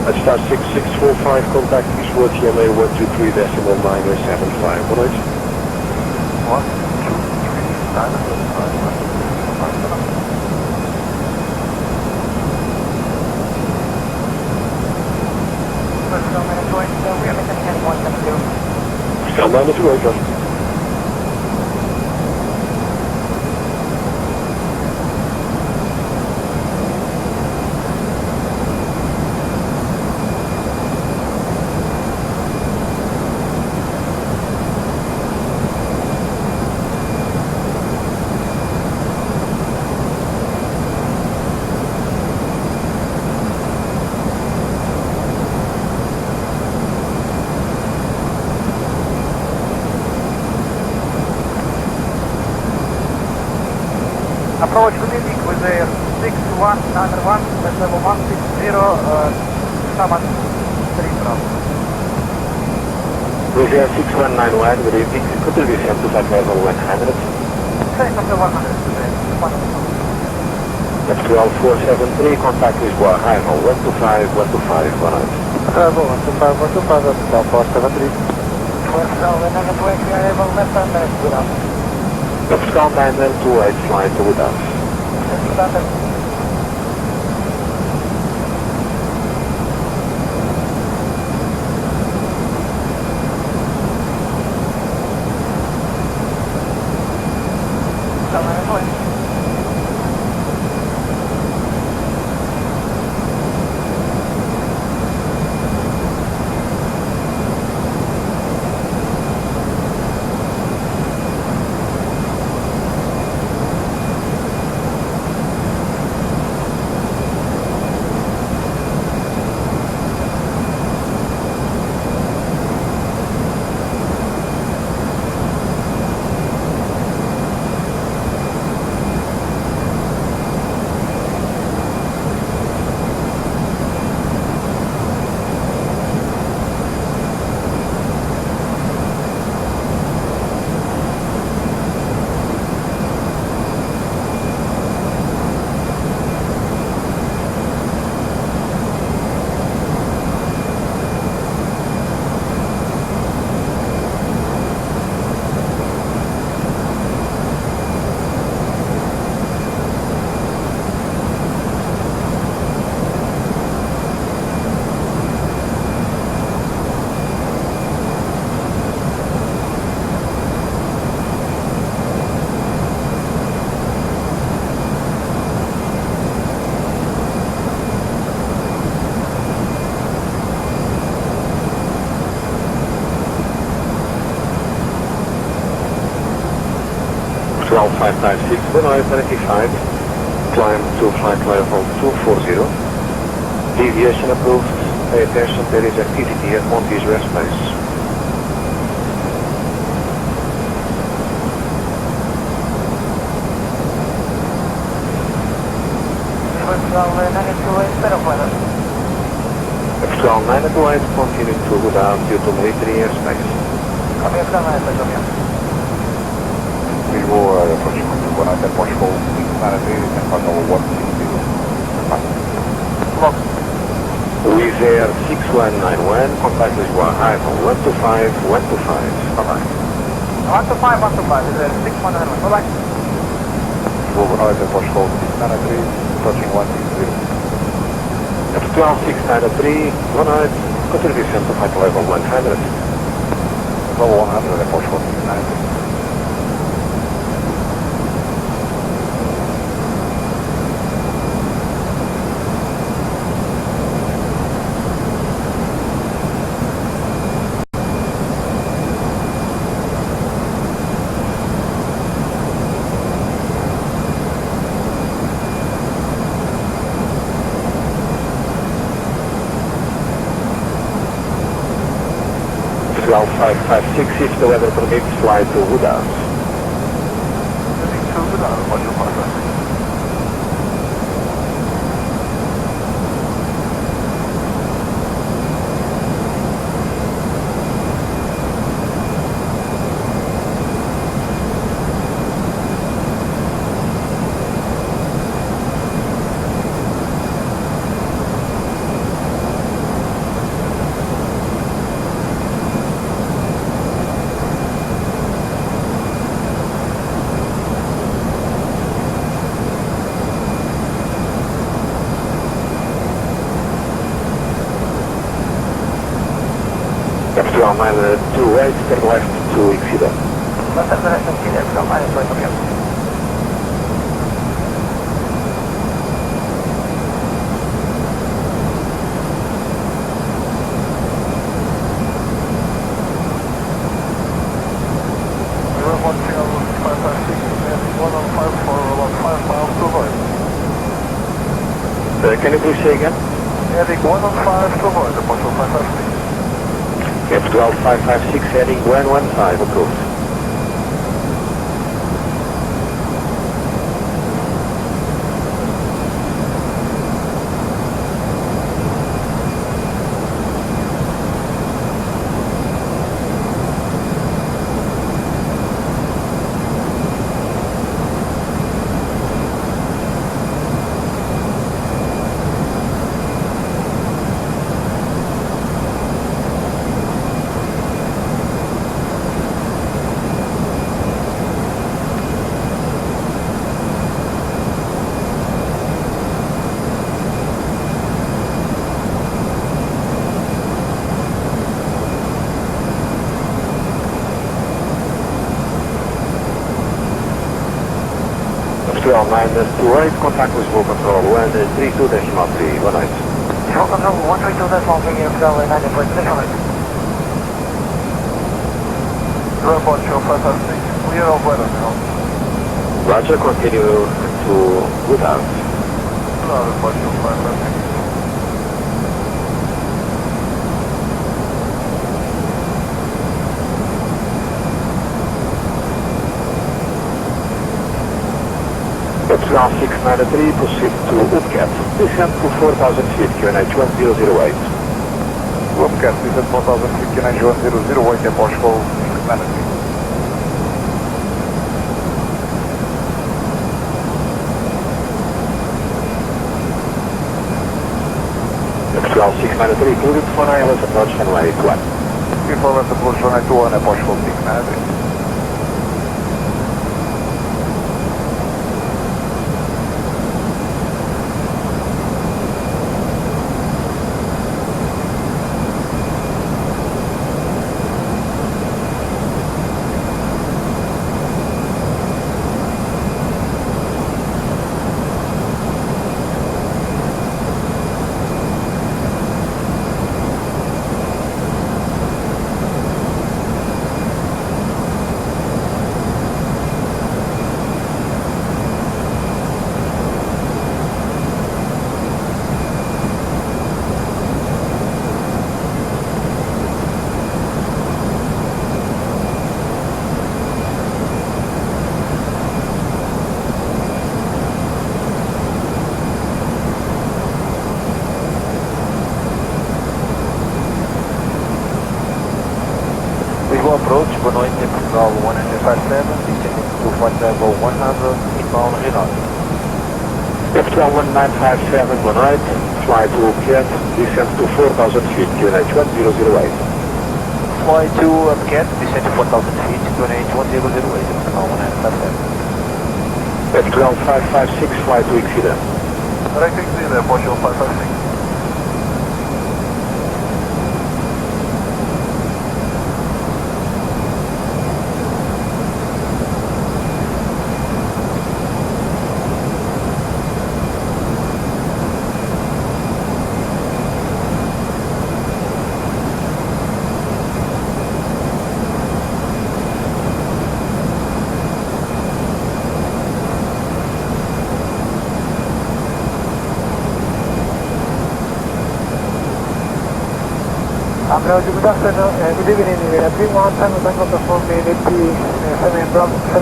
At star 6645, contact Eastward TMA 123.975. 1 1, 2, 3, 9, Still minus 28, Roger. Approach good evening with the 6191, that's level 160, Summit 3 Bravo. With Air 6191, good evening. Contribution to flight level 100. Same of the 100 today. That's 12473, contact Lisboa, arrival 125, 125, 100. Arrival 125, 125, that's Star 473. So the negative way we are able left hand direct with us. Scout 9928, fly to with us. Standard. Control 596, 1975, climb to flight level 240. Deviation approved. Pay attention, there is activity at Monty's airspace. Control 928, continue to go down due to military airspace. Vivo aproximadamente 40 após voo 593 and final 160. With Air 6191, contact Lisboa, arrival 125, 125. Bye-bye. 125, 125, is there 6191, bye-bye. Vivo 90 após voo 593, approaching 160. At 12693, 19, contribution to flight level 100. Level 100 após voo 693. 1256, if the weather permits, fly to Woodhouse. Heading to Woodhouse, module 556. Epsilon 928, turn left to Exceeder. Left and direct to Epsilon 928. We're watching on 556 and 105 for about 5 miles to avoid. Can you please say again? Heading 105 to avoid, module 556. F12 556, heading 115, approved. Epsilon 928, contact with full control 132.3, one night. Full control 132.3, Epsilon 928. We're module 556, clear of weather now. Roger, continue to Woodhouse. Another module 556. Epsilon 693, proceed to Upcat. Descend to 4,000 feet, QNH 1008. Upcat, descend 4,000 feet, QNH 1008, approach for 693. Epsilon 693, included for ILS approach runway 21. Before let's approach runway 21, approach for 693. Approach, boa noite, Portugal 157, descending to flight level 100, inbound Renault. Epsilon 1957, one night, fly to Upcat, descend to 4,000 feet, QNH 1008. Fly to Upcat, descend to 4,000 feet, QNH 1008, Portugal 157. Epsilon 556, fly to Exceeder. Direct Exceeder, module 556. Roger, good afternoon, good evening, 31 Tango Tango performing 87 Bravo 7.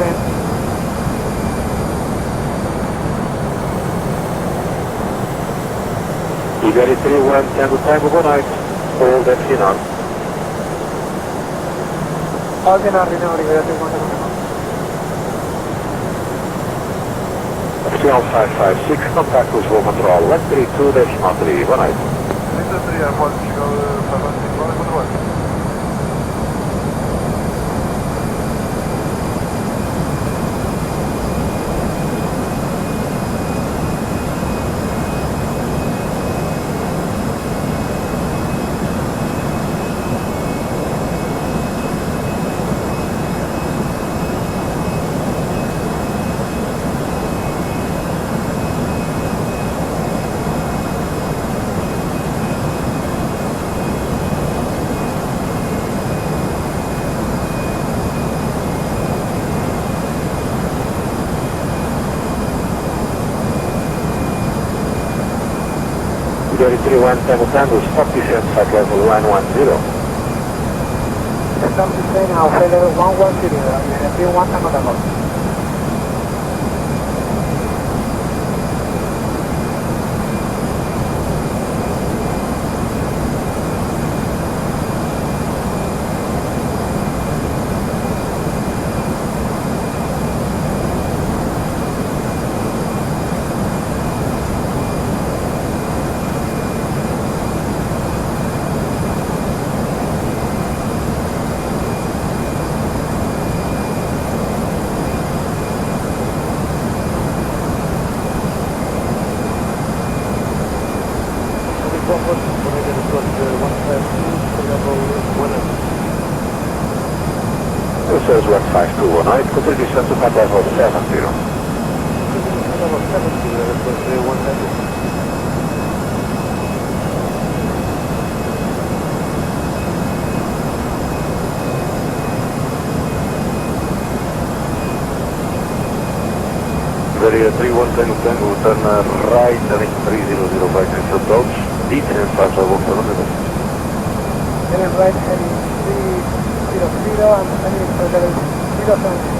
Iberia 31 Tango Tango, boa noite. Hold at Sinar. Ordinary now, Iberia 31 Tango Tango. Oficial 556, contact with Roll Control, 132.3, boa noite. 33, a voz de chegar para a Central, quando vai? Iberia 31 Tango Tango, stop descent flight level 110. Estamos descendo ao flight level 110, Iberia 31 Tango Tango. This is 15219, continue descent to flight level 70. Iberia 31 Tango Tango, turn right, heading 300 right into approach, descent flight level 70. Heading right, heading 300 and heading flight level 070.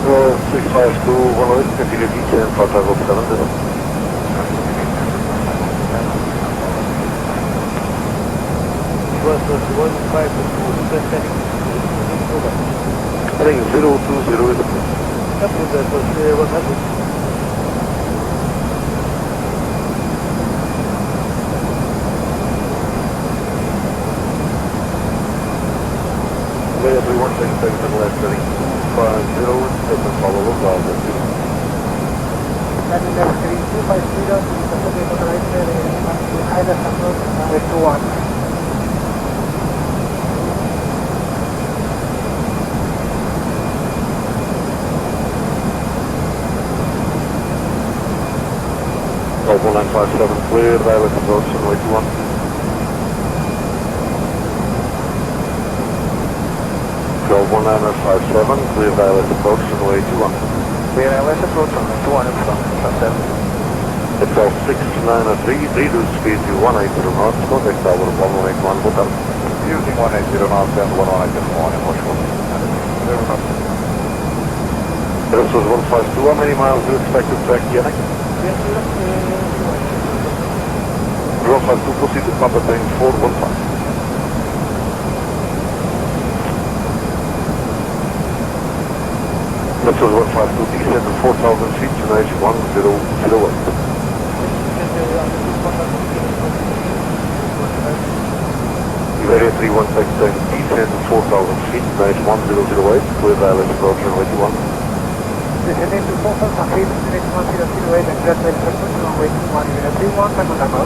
Well, 65218, continue descent flight level 70. Heading 020. Iberia 31 Tango Tango to the left, heading 250, and follow local. Heading left, heading 250, to the right, Island Approach, 21. Global 957 clear, direct approach on way 21. Global 957 clear, direct approach on way 21. Clear ILS approach on 21 from 7. Hotel 693, reduce speed to 180 knots, contact tower 1181, boa tarde. Using 180 knots and 180 morning, Washington. Airsource 152, how many miles do you expect to track Yannick? 152, proceed to Papa Tank 415. Metro 152, descend to 4,000 feet, tonight 1008. Area 3169, descend to 4,000 feet, tonight 1008, clear direct approach runway 21. Descending to 4,000 feet, destination 1008, and clear direct approach runway 21, unit 31, Tango.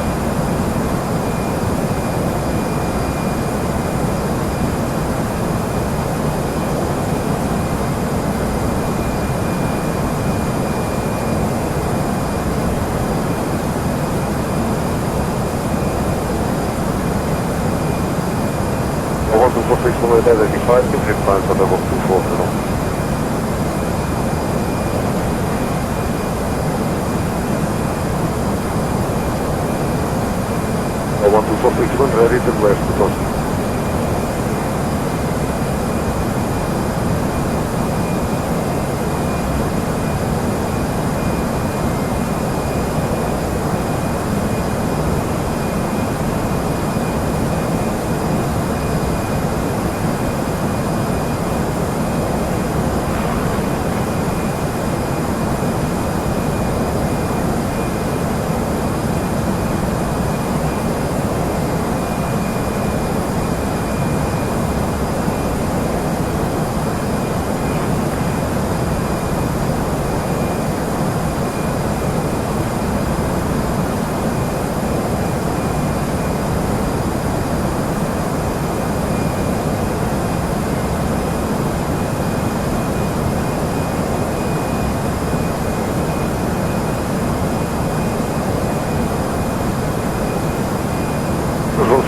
Identified, complete plans on level 240. 12461, ready to blast the bus.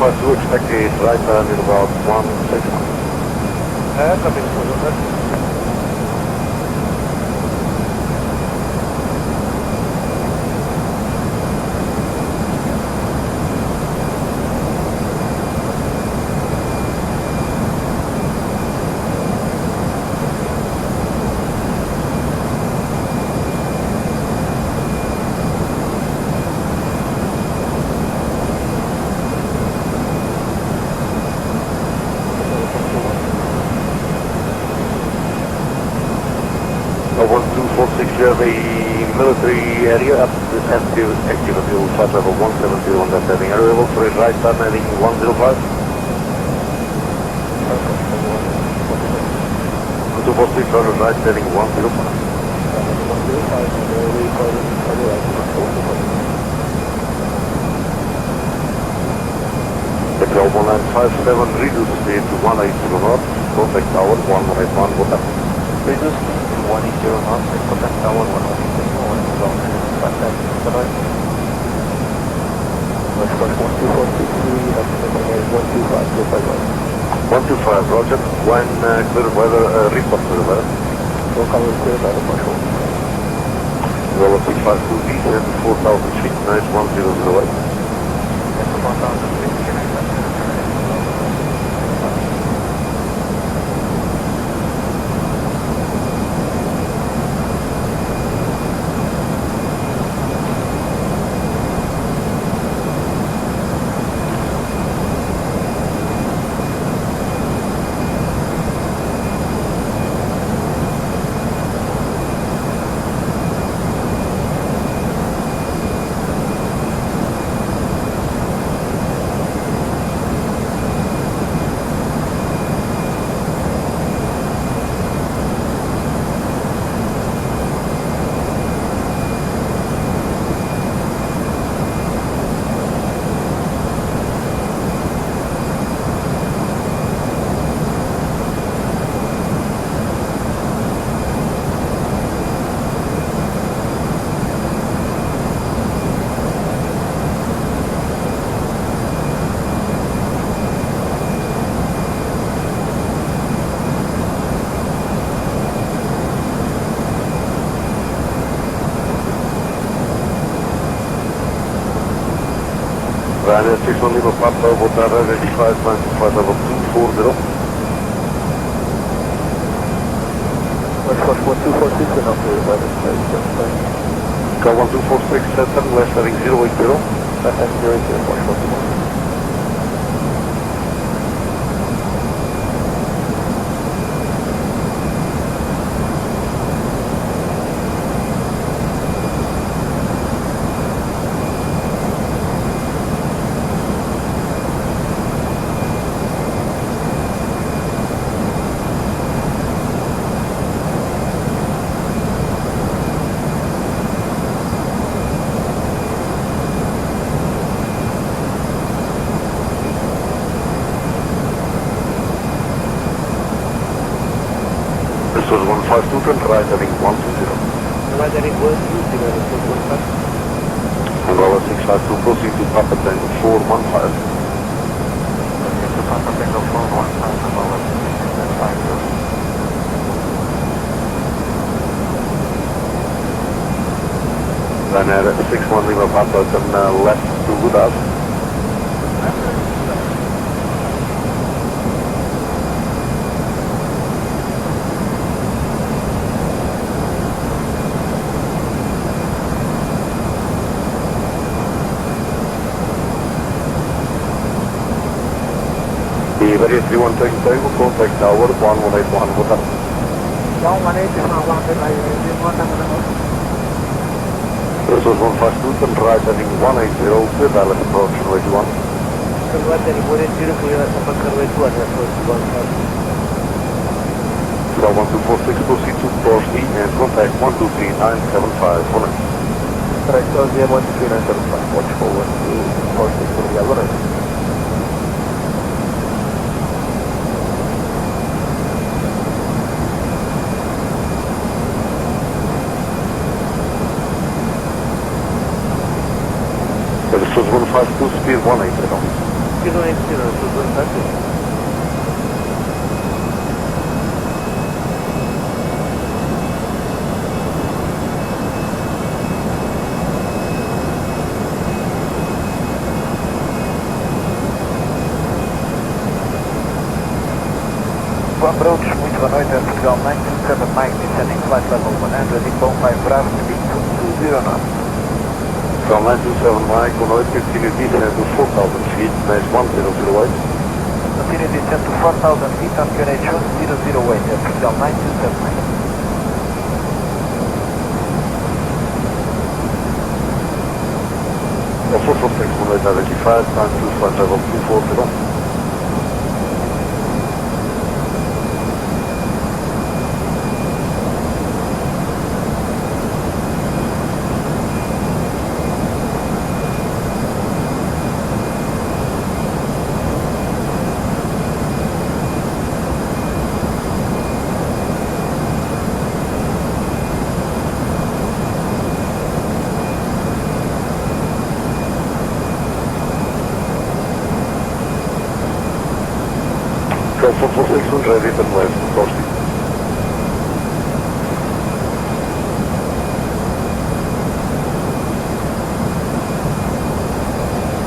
To expect a right turn in about 1 second. Nothing further. You have a military area up to active fuel flight level 170 on that heading. Are you able for a right turn heading 105? 246 on the right heading 105. Control 1957, reduce speed to 180 knots, contact tower 1181, what up? Reduce 180 knots, contact tower 125, roger. When clear weather, report clear weather. Roll 652 descend 4,000 feet, nice 1008. Ryanair 61 Lima Papa, boa tarde, identified, flight level 240. Response 1246 and operated by the space. Car 1246, turn left heading 080. Left hand 080, Response 1246. right heading 120. Right heading 120, Angola 652, proceed to Papa Tango 415. To Papa Tango 415, Angola 652. Then 61 Lima Papa, then left to Budas. Iberia 31 Tango, contact tower 1181 Budas. 1181, Resolution 152, then right heading 180, clear balance approach runway 21. right heading 180, clear Papa runway 21, approach 15. 1246, proceed to course E and contact 123975. Correct, Aussie 13975, watch forward to course 6 for the Alvarez. Resolution 152, speed 180. Speed 180, Resolution 152. Approach, muito boa noite, Portugal 927 Mike, descending flight level 100, inbound 5 Bravo, speed 220 knots. From 927 Mike, boa noite, continue descent to 4,000 feet, nice 1008. Continue descent to 4,000 feet on QNH 1008, Portugal 927 Mike. Also 46, boa noite, identified, time to flight level 240. Go 446, ready and left, course E.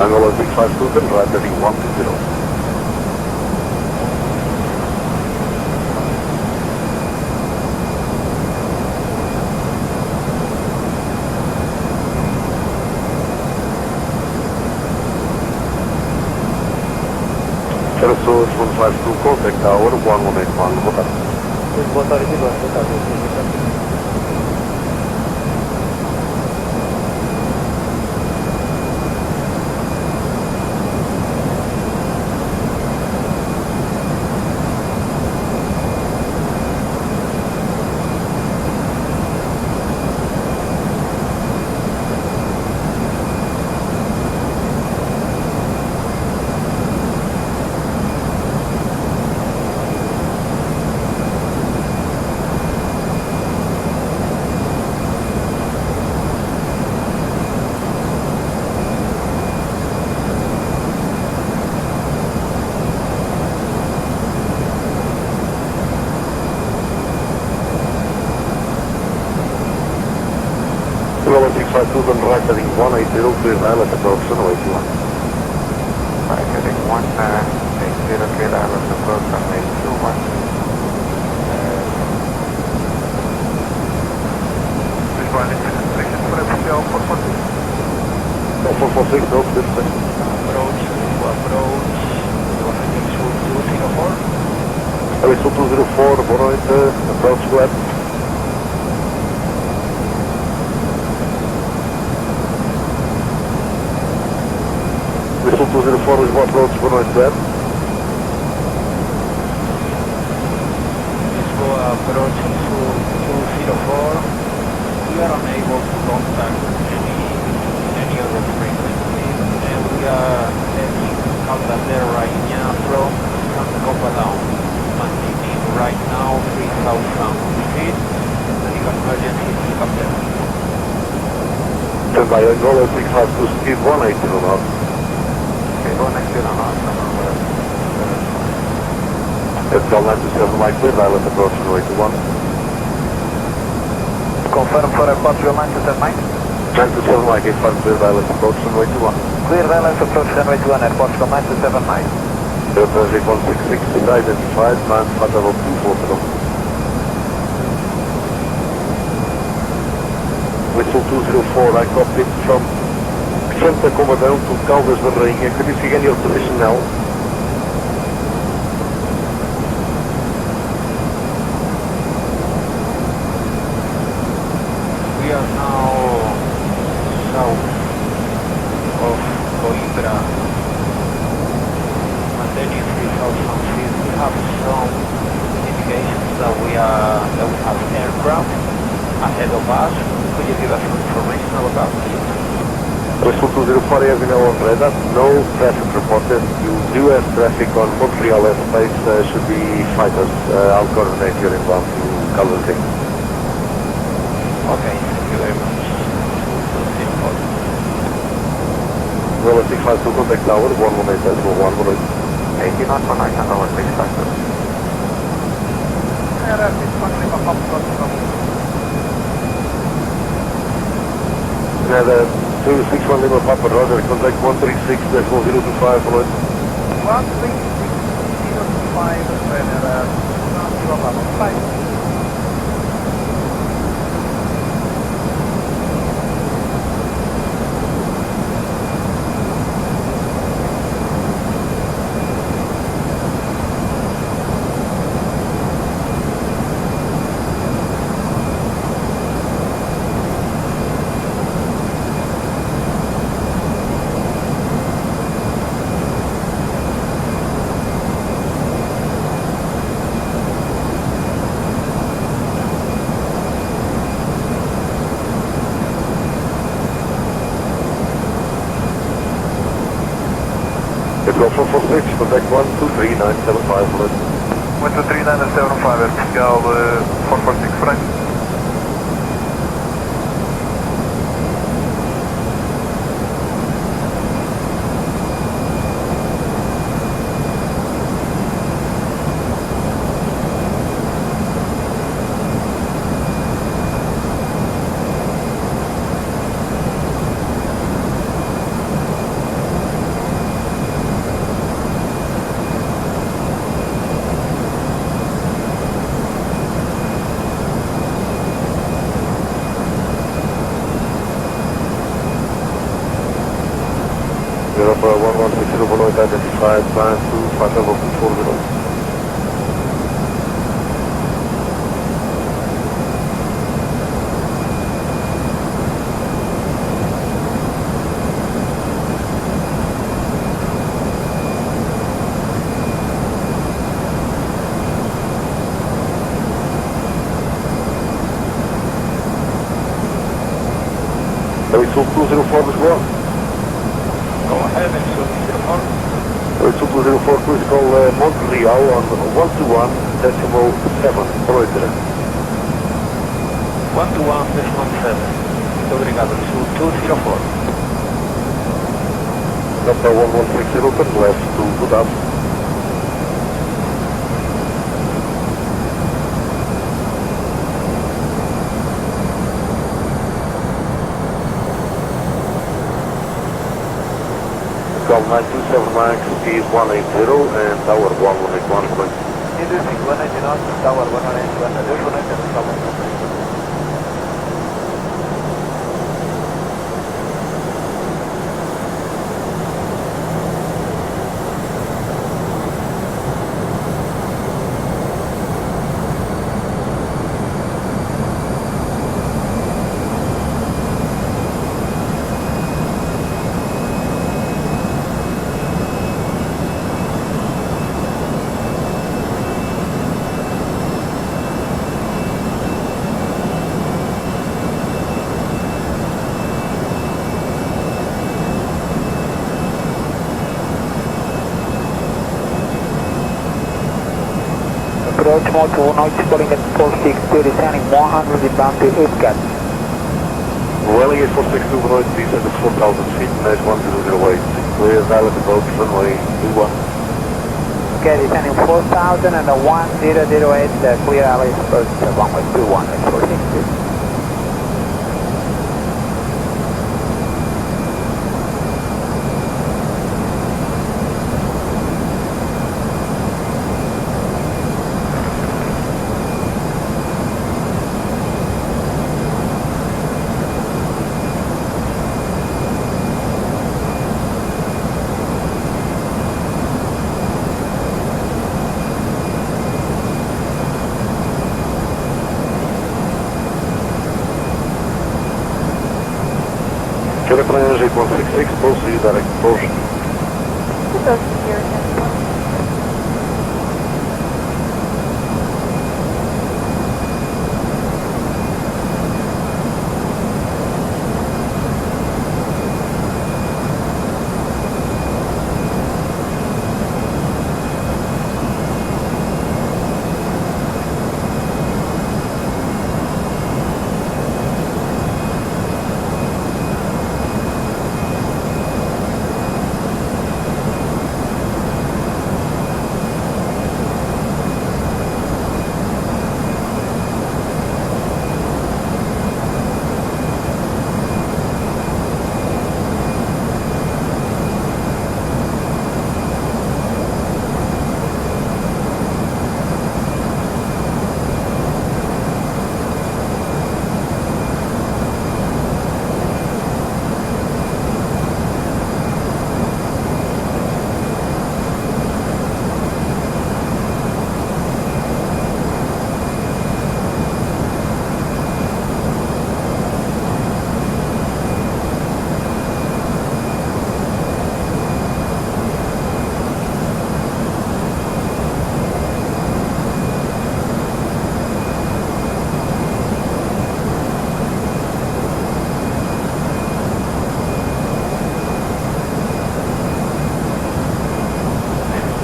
Angola 652, then right heading 120. Resolution 152, contact tower 1181, boa tarde. Boa tarde, boa tarde. Angola 652, then right heading 180, clear island approach runway 21. Right heading 180, clear island approach runway 21. This one is restriction for FCL 446. 446, no, this thing. Approach, you want to take 204? Alice 204, boa noite, approach left. Alice 204, Lisboa approach, boa noite, left. Lisboa approach 204. We are unable to contact any other frequency, and we are heading Caldater right now from Copa down, maintaining right now 3,000 feet. emergency pickup there. Stand by Angola 65 to speed 180 knots. Okay, 180 knots. That's all 927 Mike clear, island approach runway 21. Confirm for airport 927 Mike. 927 Mike 85 clear, island approach runway 21. Clear island approach runway 21, airport 927 Mike. Air traffic 166 is identified, man, flight level 240. Whistle 204, I copied from Santa Comadão to Caldas da Rainha. Could you see any of position now? We are now south of Coimbra, maintaining 3000 feet. We have some indications that we have aircraft ahead of us. Could you give us some information about it? Whistle 204, you have now on radar. No traffic reported. You do have traffic on Montreal airspace. Should be fighters. I'll coordinate your inbound to Caldas da Rainha. Okay, thank you very much. Well, 65 to contact tower, 118 decimal 118. 80 knots on Iceland, our 65. Another 261 Lima Papa Roger, contact 136 decimal 025, alert. 136.05, Go 446, contact 123975, alert. 123975, vertical 446 Frank. Europa 116 identified, plan to flight level 240. Whistle 204 Lisboa. go ahead and shoot me the mark. Whistle 204, please call Montreal on 121 decimal 7, alert. 121.7. Muito obrigado, Sul 204. Delta 1160, turn left to Budap. Call 927 Max, speed 180 and tower 1181, please. Inducing 180 knots, tower 181, additional and approach mode to noise calling at 462, descending 100 inbound to Utrecht. Welling is 462 Benoit, descend at 4,000 feet, nice 1008. Clear, valid approach, runway 21. Okay, descending 4,000 and 1008, clear Alice approach, runway 21 at 462. Airplane 8166, proceed direct approach.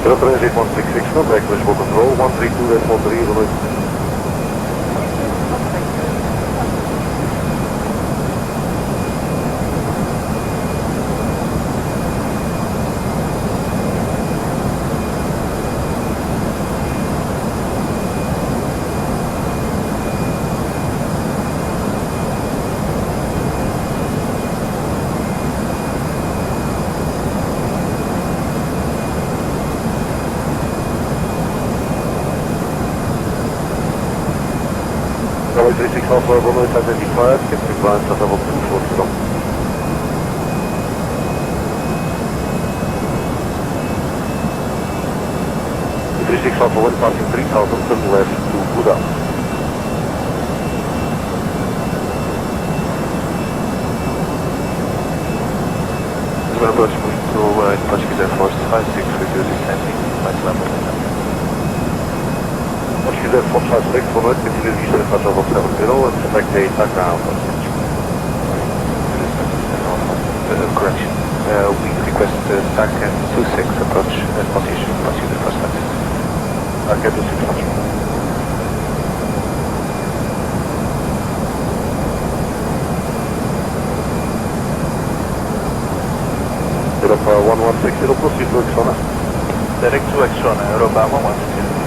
Airplane 8166, no back, visual control, 132.13, Benoit. Runway 36 Alpha, Benoit identified, captain blind, set level 240. Six Alpha 1 passing 3000, turn left to Buda. Approach moving to Portuguese Air Force 56 with you descending, flight level. Portuguese Air Force 56, Benoit, continue to reach flight level 70 and expect a TACA Alpha. Correction. We request TACA 26 approach position, Portuguese Air Force 56. TACA 26. Europa 1160, proceed to Exona. Direct to Exona, Europa 1160.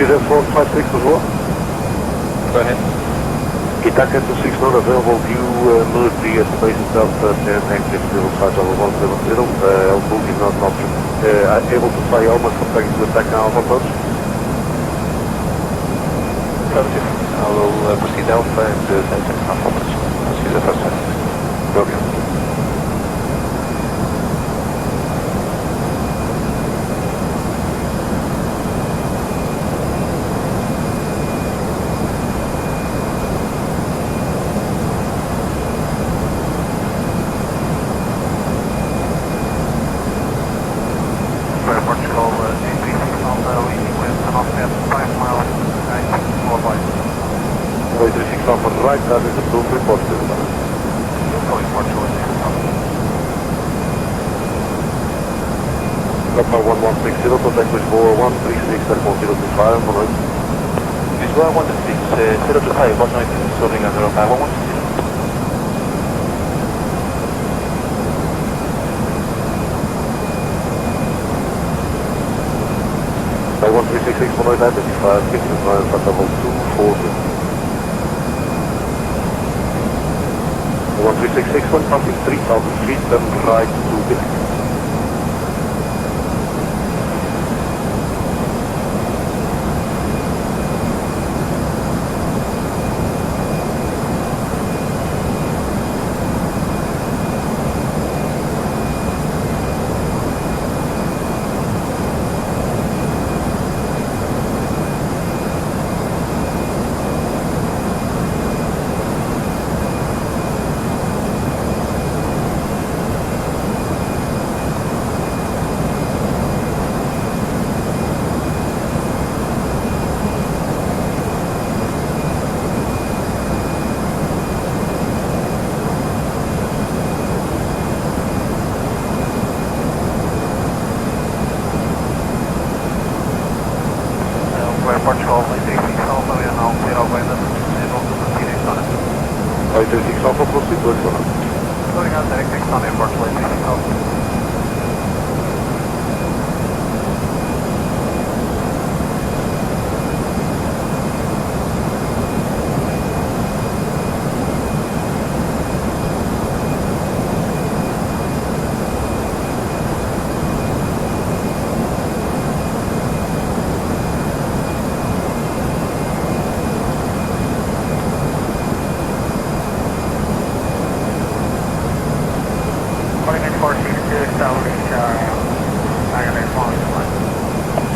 GeForce 56 Lisboa. Go ahead. Itaca 260 available view, military airspace Delta 10 active 05 L-book is not an option. Able to fly almost comparing to attack now Alpha approach. Affirmative. I will proceed Alpha and Delta Alpha approach. Proceed the first one. Okay. Very much call TP1358 west and off 5 miles, 4 by. 36 Alpha right, that is approved, report to the Going Portugal. Papa 1160, contact Lisboa 136 025, Manoite. Lisboa 136, 025, boa noite, soaring a 05, 160. By 1366, Manoite identified, 59, level 240. 1366, when passing 3000 feet, then right to Billing. Portugal, 36 Alpha, we are now clear of weather, able to proceed in Sonnet. 36 Alpha, proceed to Sonnet. Going out direct next Sonnet, Portugal, 36 Alpha.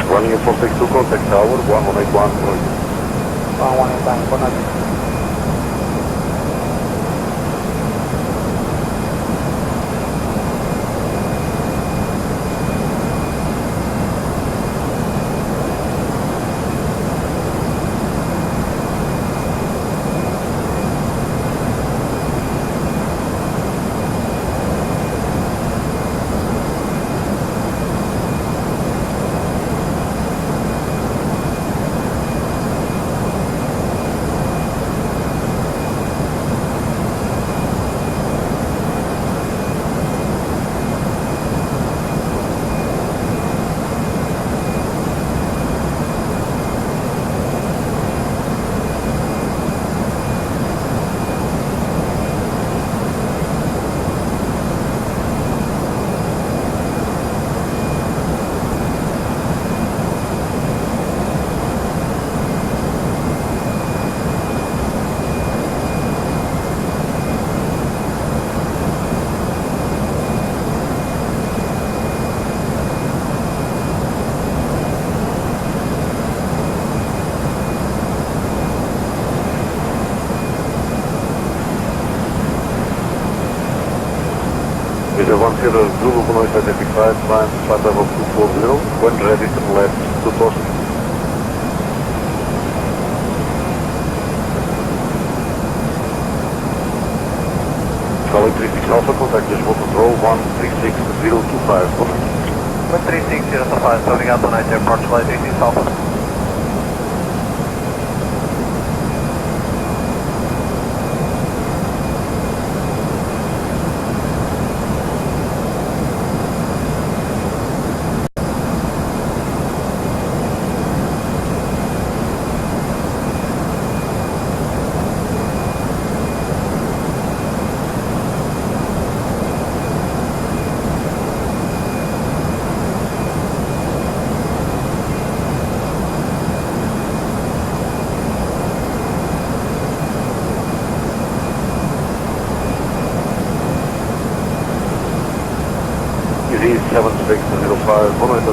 Running in 462, contact tower, 1181, 1181, good night. Is a 10 Zulu Manoite identified, climb flight level 240, when ready to left to Tosca. Calling 36 Alpha, contact Visual Control 136025. 136025, obrigado, Night Air Portugal, 36 Alpha. Easy 7605, 195,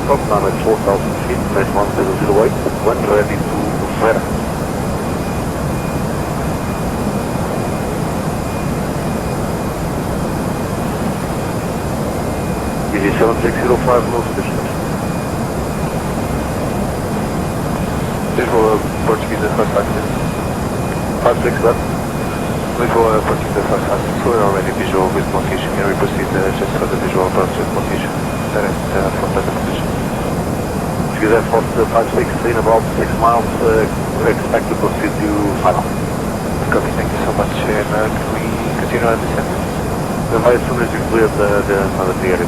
stop down at 4,000 feet, mesh 1008, when ready to flare. Easy 7605, no stations. Visual Portuguese at 56 left. Visual Portuguese at 56. We're already visual with position. Can we proceed just for the visual approach with position? That is for the position. Excuse me, for 56 in about 6 miles, we expect to proceed to final. Copy, thank you so much. Can we continue our descent? As soon as you clear the area.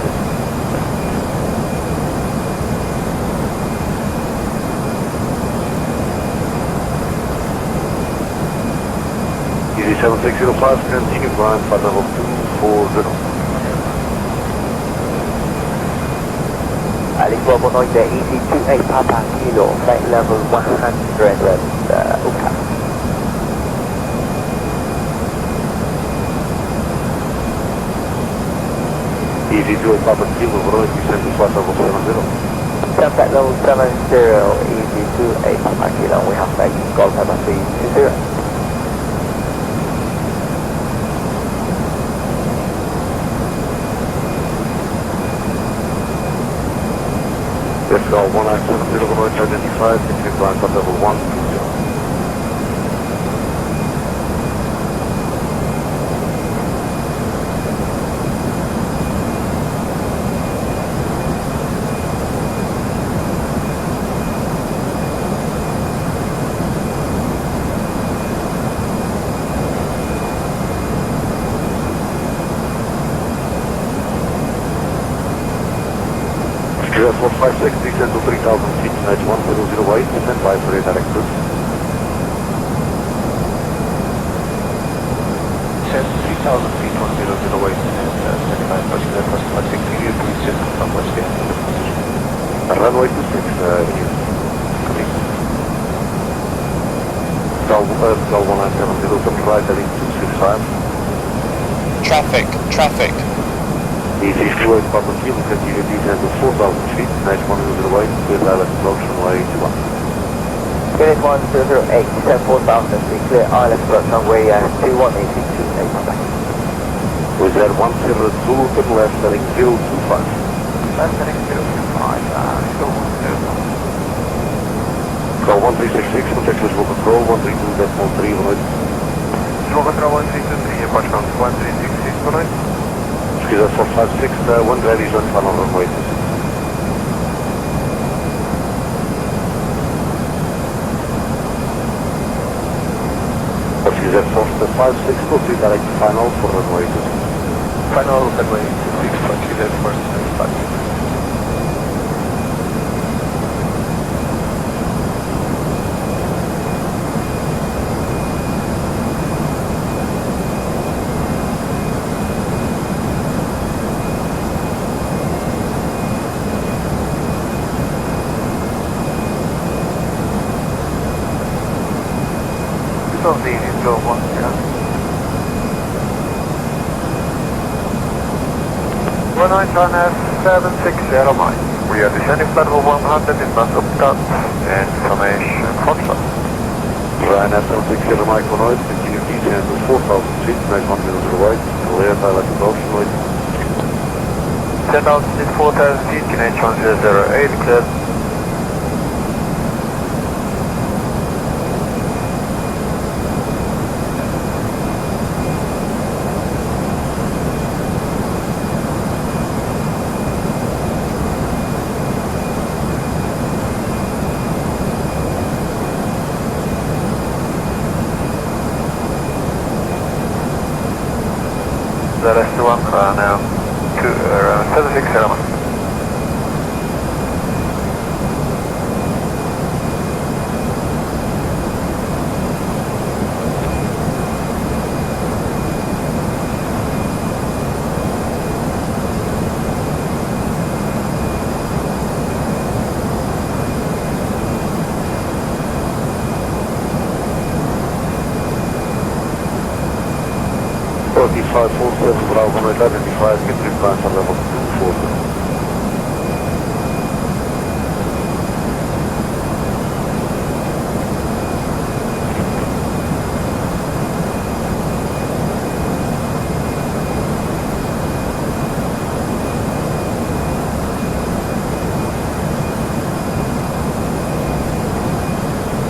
Easy 7605, continue climb, flight level 240. Alice Bravo Noida, easy 28 Papa Kilo, flight level 100 at Uka. Easy 28 Papa Kilo, Road, descend to flight level 70. Flight level 70, easy 28 Papa Kilo, we have flight Golf Papa 320. Let's go 1970, Road, identified, continue climb, flight level 120. US 456, descend to 3,000 feet, match 1008, stand by for a direct route. Descend 3,000 feet, 1008, and stand by for that first flight 6. Can you please just confirm what's the end of the position? Runway 26, news. Gal 1970, coming right, heading 265. Traffic. Easy 28 Papa Kilo, continue descend to 4,000 feet, match 1008, clear direct approach runway 21. Unit 1008, descend 4,000 feet, clear ILS approach runway 21, easy 28 Papa. With that 102, turn left, heading 025. Left heading 025, still 102. Gal 1366, contact visual control, 132.3, runway. Visual control 1323, approach count 1366, runway. Excuse us, 456, one ready is on final runway 26. Excuse us, 456, proceed direct to final for runway 26. Final runway 26, proceed at first 5. Go 1, yeah. 19760 mile. We are descending platform 100 in mass of cut and information Foxtrot. Ryanair 760 Mike 108, continue descend to 4,000 feet, match 108, clear direct approach runway. 10,000 feet, 4,000 feet, QNH 1008, clear. The rest one now to around 760 miles. Bravo 185, get 3 climb for level 2. 540.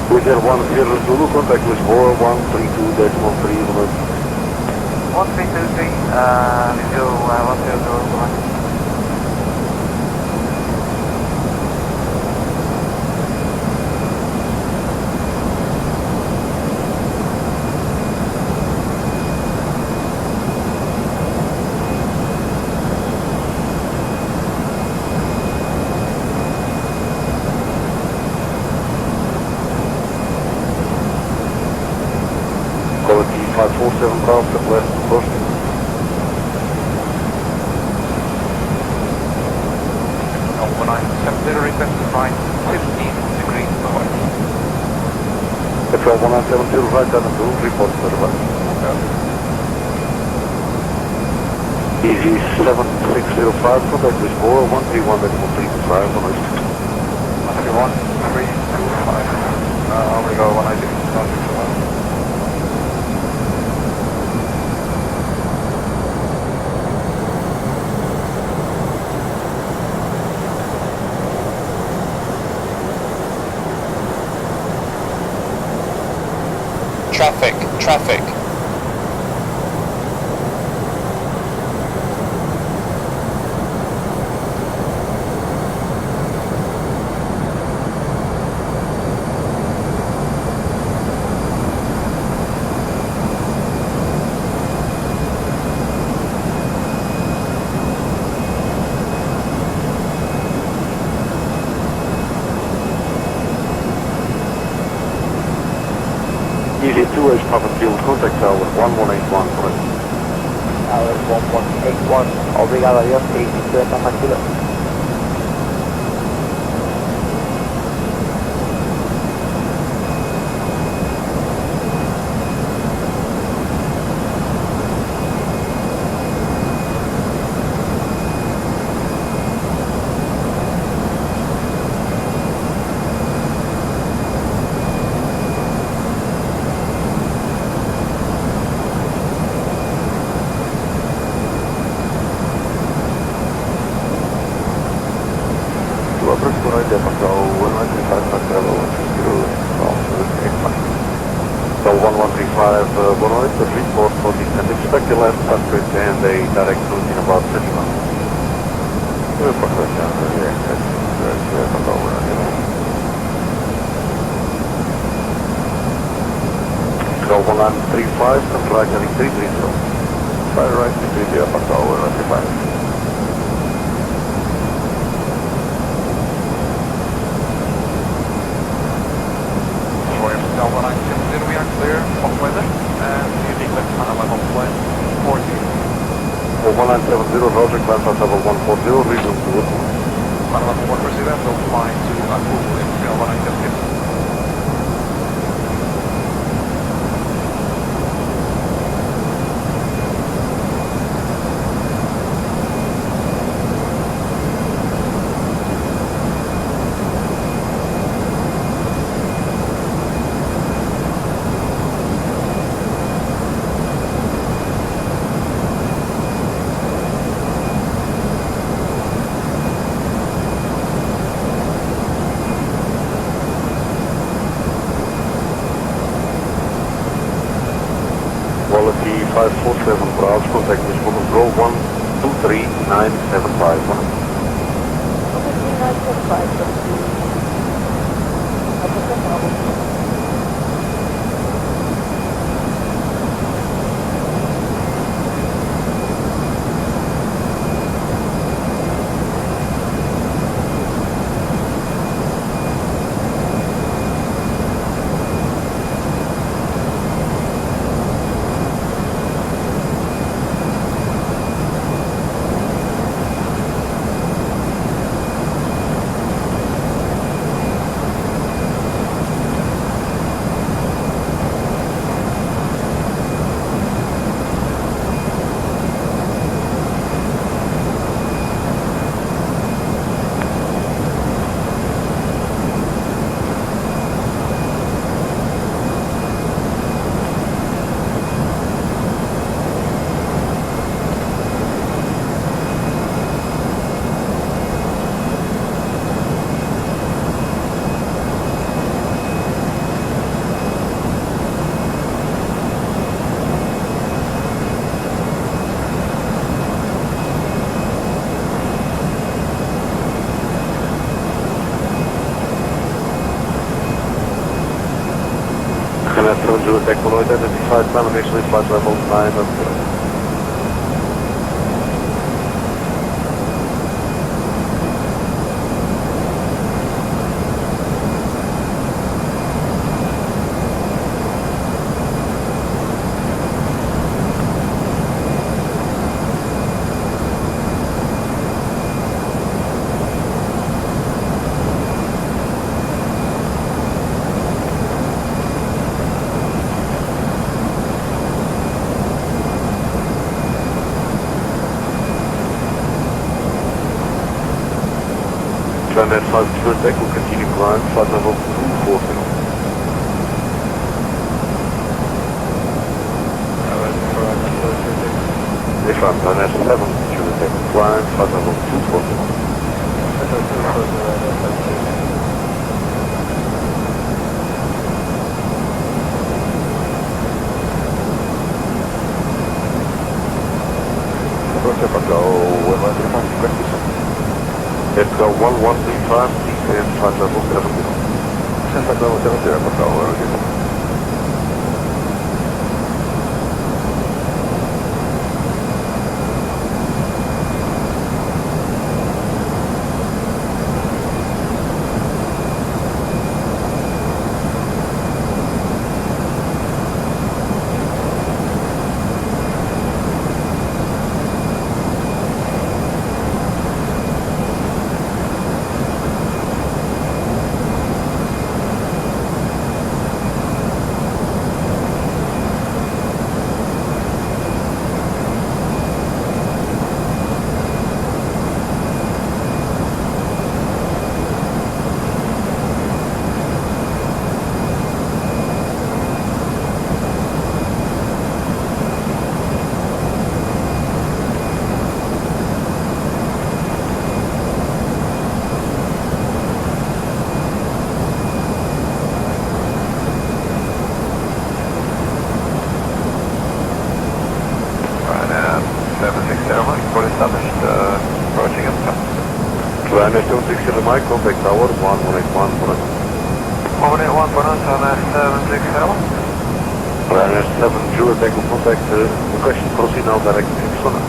Wizard 10 Zulu, contact Lisboa 132.3, 1323, visual 100, quality 547 Bravo, left coast. No, 1970, request to find 15 degrees north. Control 1970, right down the blue, report to the left. Easy 7605, contact Lisboa 131.325, on east. 131.325. We go 190. Traffic. Easy 2H Papa Field, contact tower 1181, correct. Tower 1181, obrigado, adiós, y estoy tranquilo. So 1135 Bonnet, the report for descent. Expect the last touch and a direct route in about 30 miles. So 1935, contract heading 330. Fire right, 330 up tower, 95. Delta 970, we are clear of weather, and using left hand level flight 40. 1970, Roger, climb pass level 140, resume to Woodland. Final level 1 resident, don't fly to Akul in Delta 970. Quality 547 Bravo, contact me for control 123975. Zulu Tech 1 identified time initially flight level 9. That 5 Zulu Tech will continue climb, flight level 240. If I'm on S7 Zulu Tech climb, flight level 240. Let's go 1135, descend flight level 70. Flight level 70, por favor. Ryanair 760 Mike, contact tower 1181. 181 Bonus on 760. Ryanair 7 Zulu Tech will contact request proceed now direct external.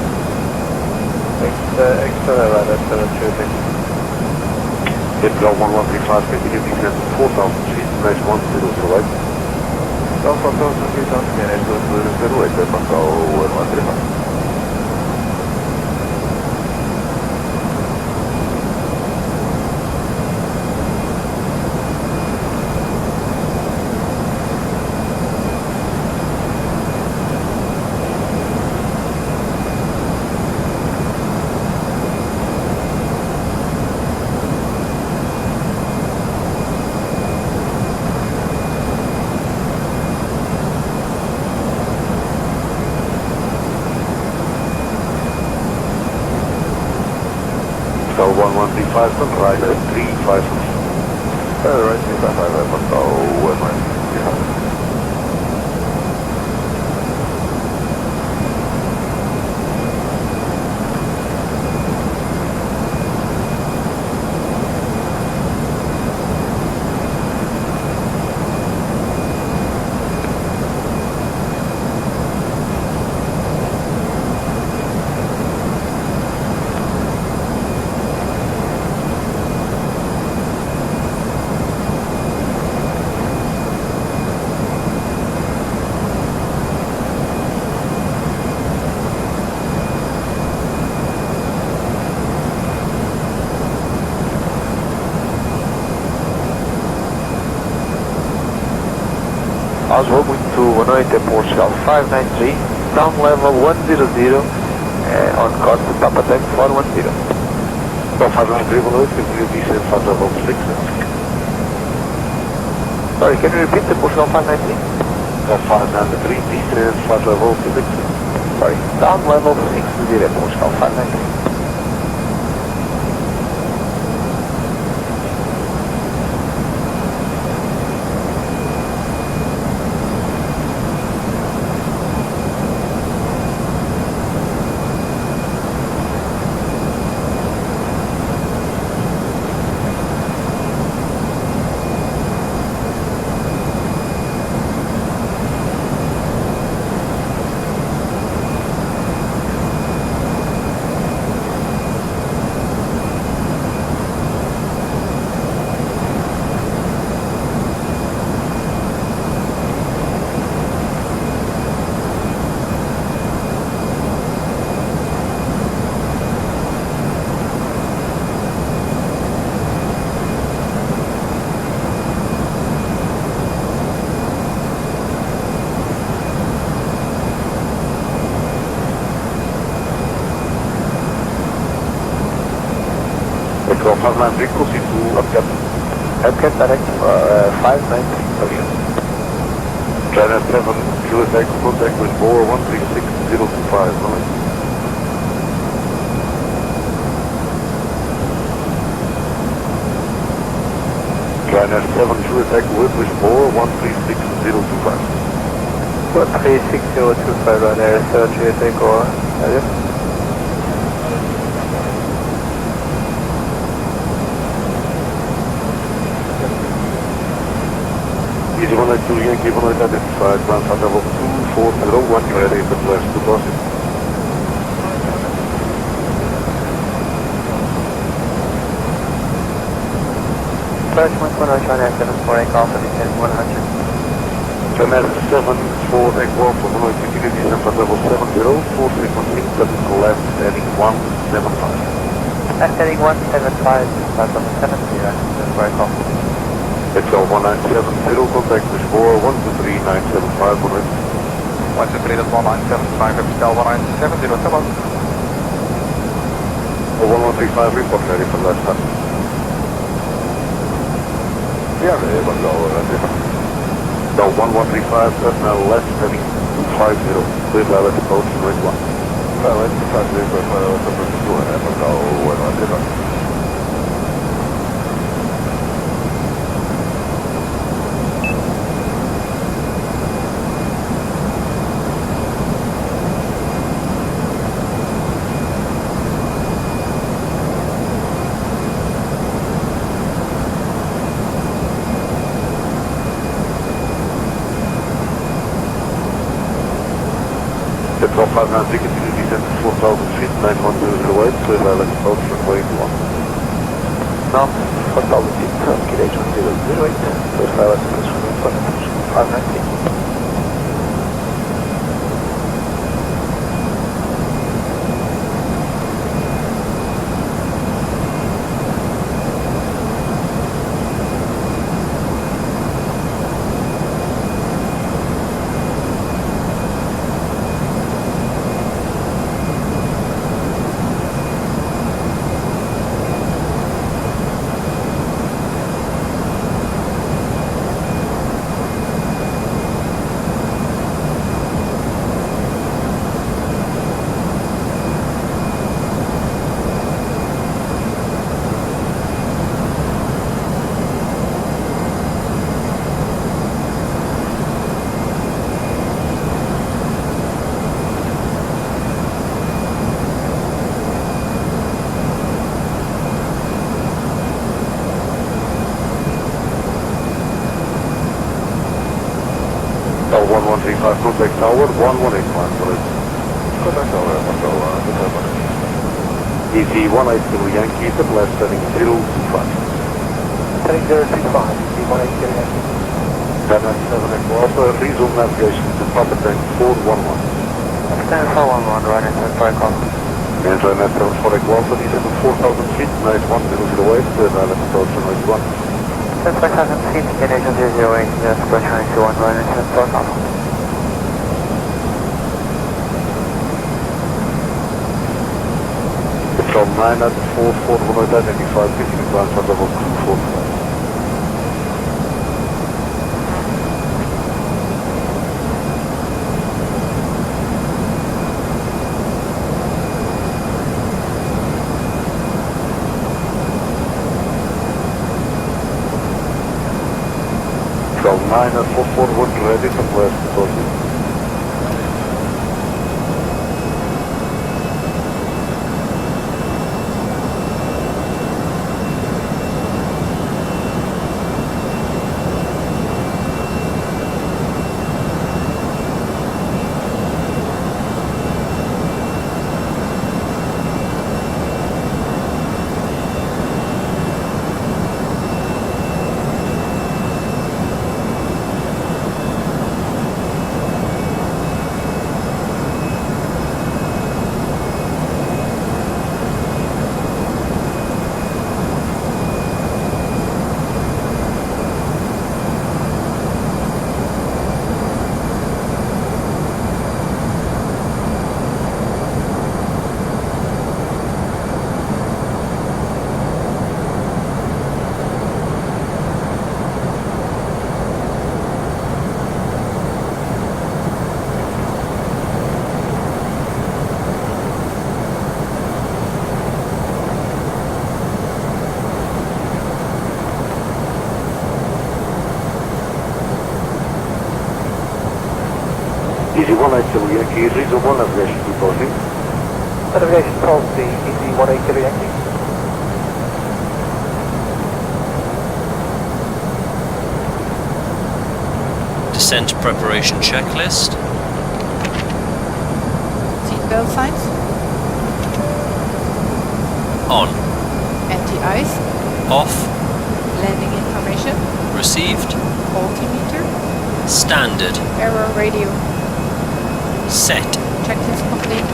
External Ryanair 7 Zulu Tech. Hitbel 1135, continue descent 4000 feet, nice 1008. Dan van 1000 feet aan het 1008, dat mag al 135. Hotel 1135, then Ryanair 355. Right, 355, must go 135. Oswald, wind to 108 Portugal 593, down level 100, on course to Papa Tank 410. Well, 593 below, continue descent flight level 6. Sorry, can you repeat the Portugal 593? 593, descent flight level 6. Sorry, down level 60 Portugal 593. Control 593, proceed to Upcat. Upcat direct 593 again. China 7, QSX, contact with Boa 136025, knowledge. China 7, QSX, with Boa 136025. 136025 right there, so GSA go, Easy 192 Yankee 1 identified, ground flight level 2401, you're ready for the last to crossing. Flash 1 China 7 for Echo Alpha, descend 100. China 7 for Echo Alpha, 192 descend flight level 70, 4 turn left, heading 175. Left heading 175, flight level 70, descend for Echo Alpha. XL 1970, contact with Boa 123975, 123, that's 1975, XL 1970, come on. 1135, report ready for last time. Yeah, ready for go, no, 1135, now left, heading 250, clear pilot, approach, right 1. Pilot, 250, for go, 115. Control 593, continue descent to 4,000 feet, 91008, clear pilot, approach, runway 1. Now, 4,000 feet, KH 1008, clear pilot, approach, runway 593. L1135, contact tower, 1185, contact tower, Easy 180 Yankee, to left, setting 025. Setting 025, easy 180 Yankee. China 7 Echo Alpha, resume navigation to Papa Tank 411. Stand 411, right into the fire call. And China 7 for Echo Alpha, descend to 4,000 feet, 91008, clear pilot, approach, runway 1. That's 5,000 feet, KH 1008, that's approach runway 21, right into the fire call. From 9 at 4, identified, continue ground flight level 245. From 9 at 4, ready from west, closing. Easy 18 Kilo Yankee, reasonable navigation to crossing. Navigation policy, Easy 18 Kilo Yankee. Descent preparation checklist. Seatbelt signs. On. Anti-ice. Off. Landing information. Received. Altimeter. Standard. Error radio. Set. Checklist complete.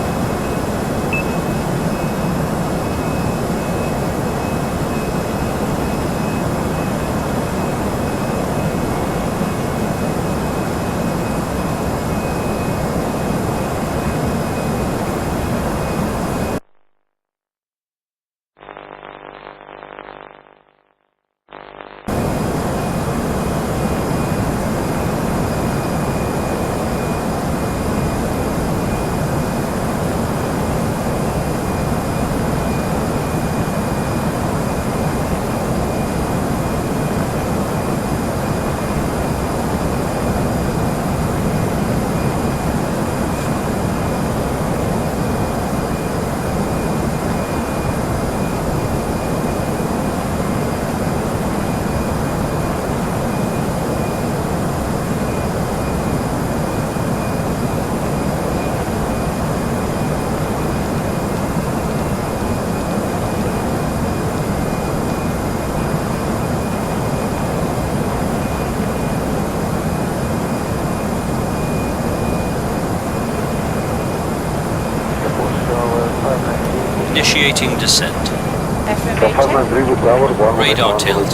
Initiating descent. FMA South check. 593 with tower, 1 Radar tilt.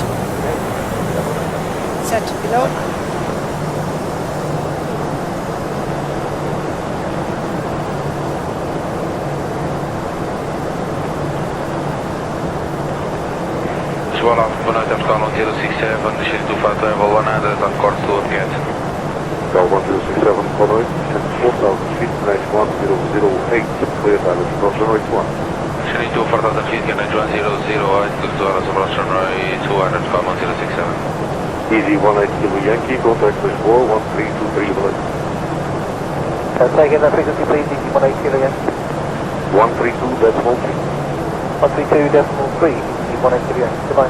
Set below. Swallow vanuit Afghan 067, initially 251, 100 on course to get. Bell 1067 following, and 4,000 feet, nice 1008, clear balance, cross runway 1. Initially 4,000 feet, can I 1008, good to us, approach runway 200, Afghan 1067. Easy 18 Kilo Yankee, contact with 41323 below. Say again that frequency please, Easy 18 Kilo Yankee. 132.3. 132.3, Easy 18 Kilo Yankee. Goodbye.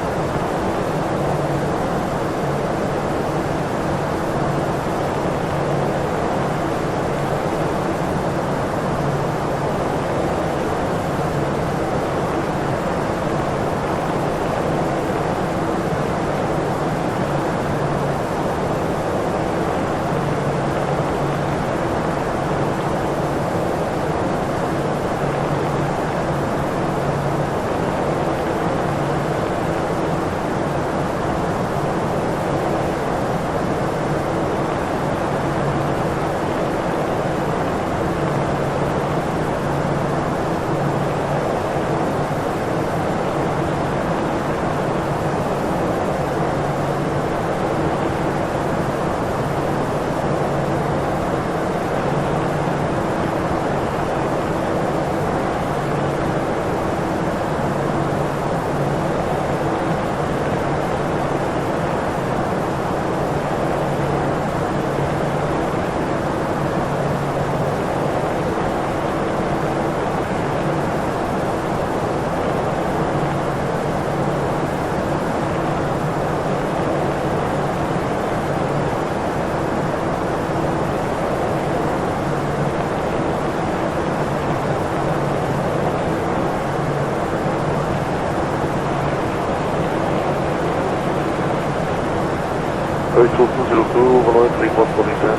Approach 202, below 3447.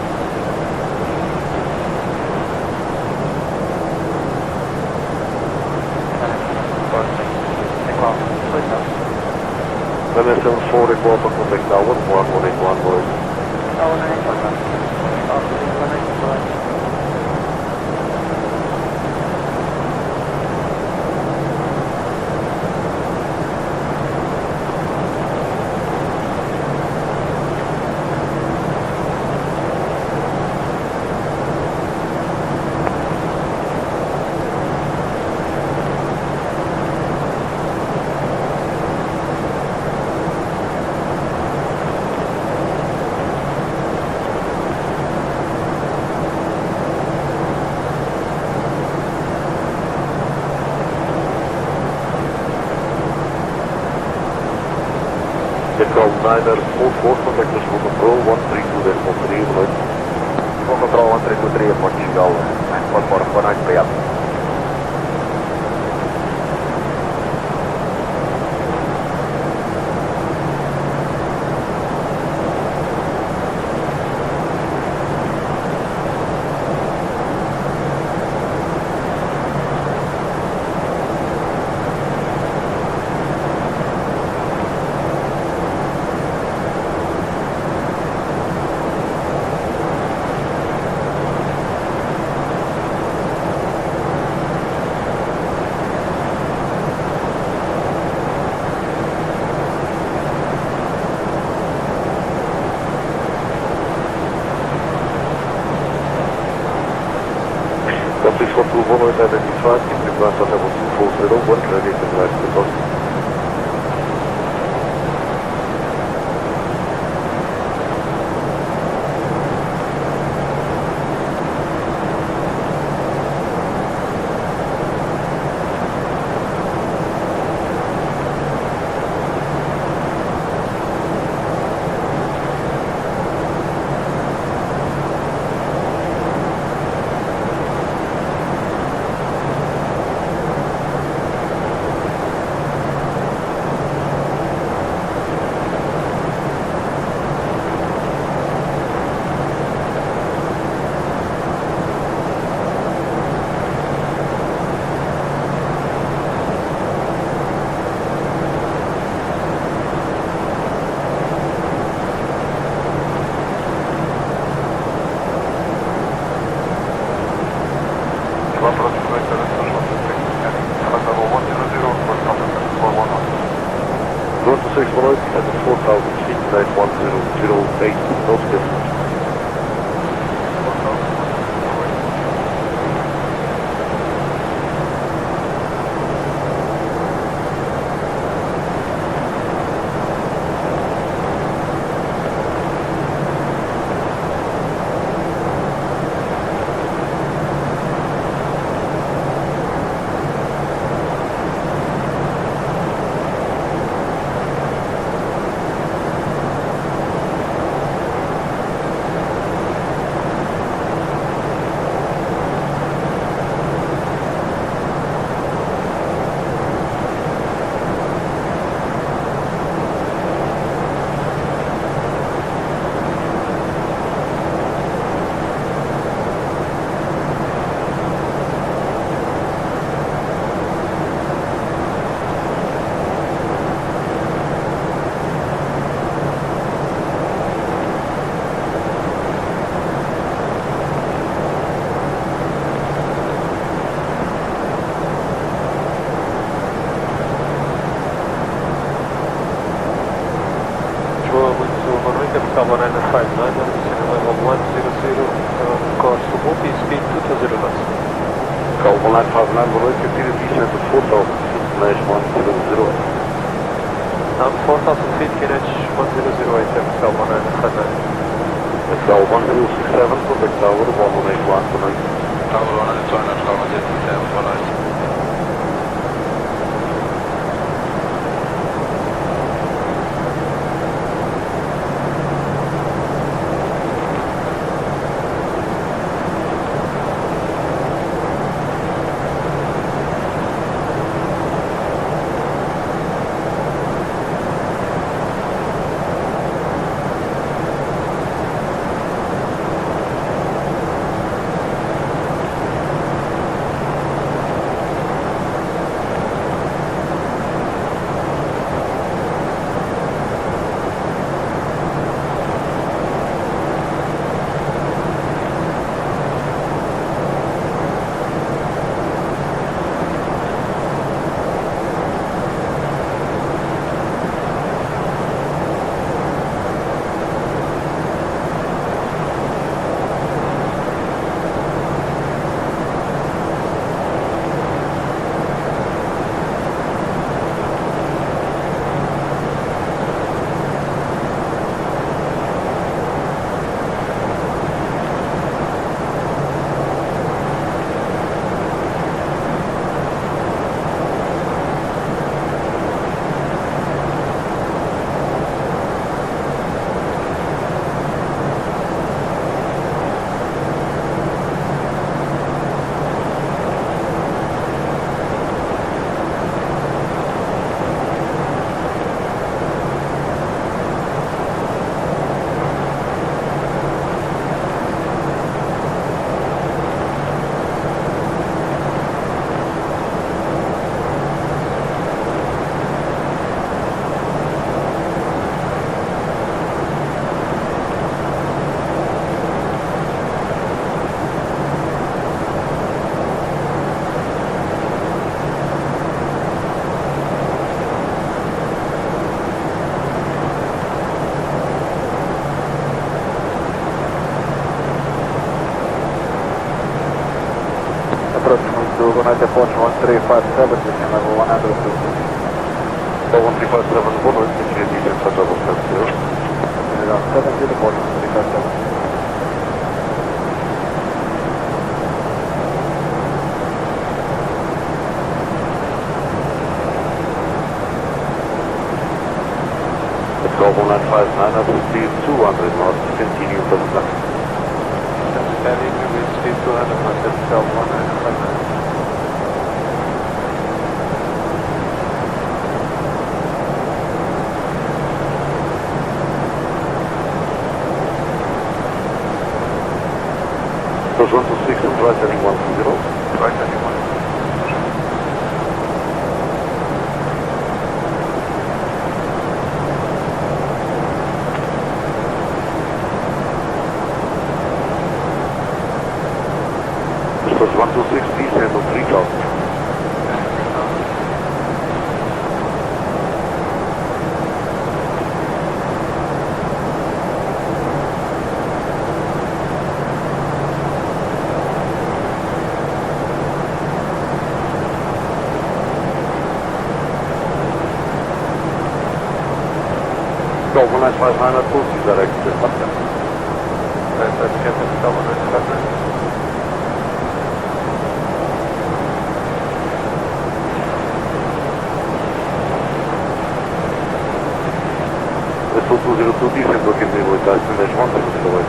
Then 74 report on contact tower, 1181 boys. Control 944, contact us for control 132.3, boa noite. Full control 1323 Portugal, 944, boa noite, obrigado. Please go to boa noite, identified, in advance of level 240, ready to advise the cost. North to 6 below, at the 4,000 feet, 91008, no distance. Call 1959, boa noite, continue descent to 4,000 feet, Nash 1008. 4,000 feet, Kinech 1008, Excel 1959. Excel 1067, contact tower, 181, boa noite. Tower 182, call 187, boa noite. 1357, descend level 100. 1357, 1 noise, continue descent for level 70. Around 70, departure 357. Golf 1959 up to speed 200 knots, continue for the left. Steady to reach speed 200 knots at Golf 1959. Those 126 and right heading 120. Right heading 120. This was 126, descend on 3000. Golf 1959 at full speed direct to Pascal. That's Captain Golf 1959. Resolução 202, descendo aqui de habilidade, descendente 108.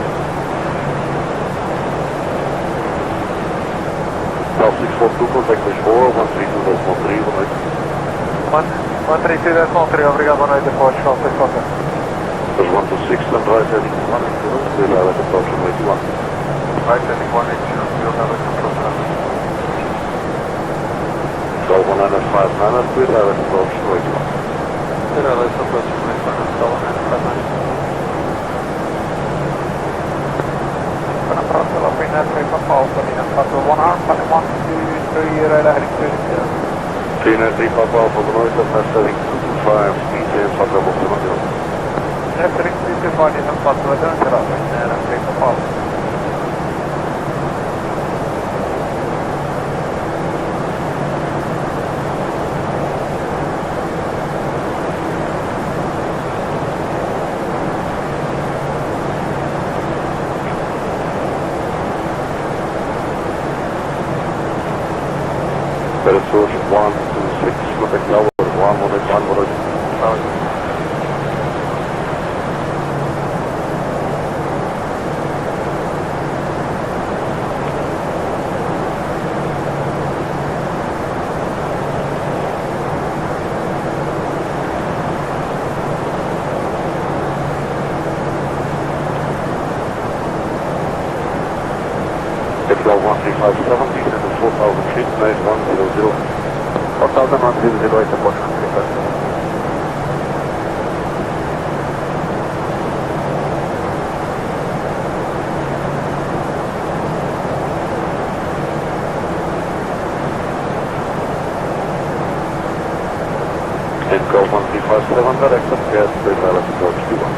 Golf 642, contact Lisboa, 132.3, boa noite. 132.3, obrigado, boa noite, depois Golf 642. There's 126, and right heading 180, clear direct approach on 81. Right heading 180, field direct approach on 81. Golf 1959, clear direct approach on 81. Clear direct approach on 81, Golf 1959. Approach Finnair 3 Papa Alpha, Finnair 113, heading 30. Finnair 3 Papa Alpha, boa noite, that's heading 225, speed change, for level 70. Heading 325, descend for level 70, Finnair 3 Papa Alpha. Better source 126, contact tower 111, Golf 1357, descend to 4000 feet, nice 100. 4100, departure 357. And Golf 1357, direct up gas, clear direct approach to 1.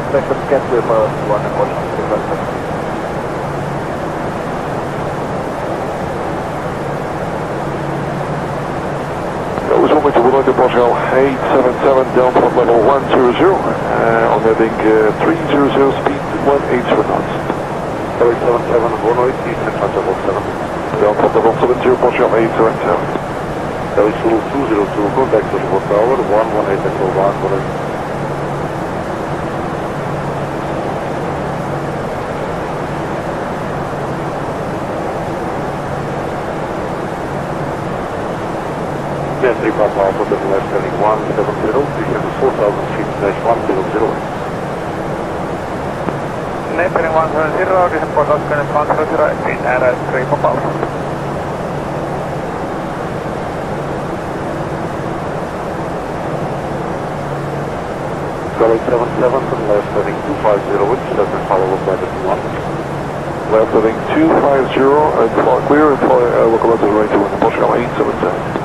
Direct up gas, clear direct to 1, departure 357. With Portugal 877 down from level 100, on heading 300, speed 180 knots. 877, boa noite, descend for level 70. Down from level 70, Portugal 877. Resolução 202, contact Lisboa Tower, 118 Echo 1, boa noite. Then 3 Papa Alpha, the left heading 170, descend to 4000 feet, dash 100. Left heading 170, descend for Oscar 100, Finnair 3 Papa Alpha. Golf 877, to the left heading 250, intercept and follow up by the 21. Left heading 250 and clear and locomotive right to Portugal 877.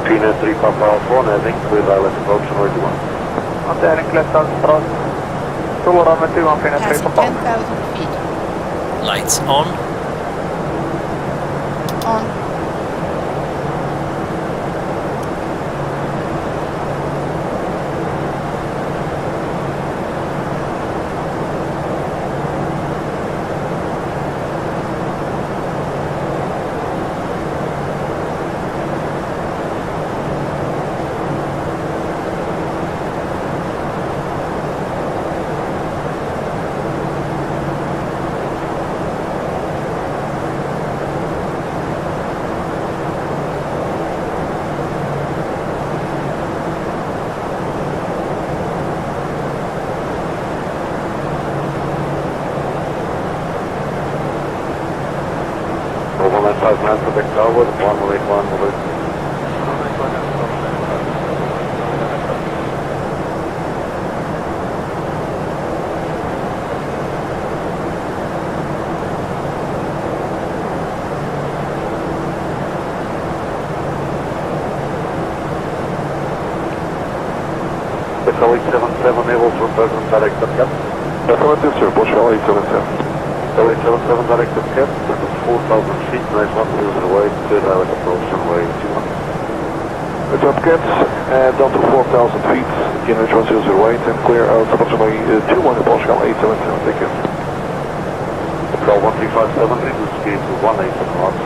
Finnair 3 Papa Alpha, heading clear direct approach on 81. On the heading left approach. Full runway 21, Finnair 3 Passing Papa Alpha. 10,000 feet. Lights on. On. 359 contact tower, 1181, alert. Hotel 877 able to return direct of cap. Affirmative, sir. Portugal 877. Hotel 877 direct of cap, 4,000 feet, nice 108, clear direct approach runway 21. Jump cats, down to 4,000 feet, QNH 1008, and clear out approximately 21 in Portugal 877. Thank you. Hotel 1357, reduce speed to 18 knots.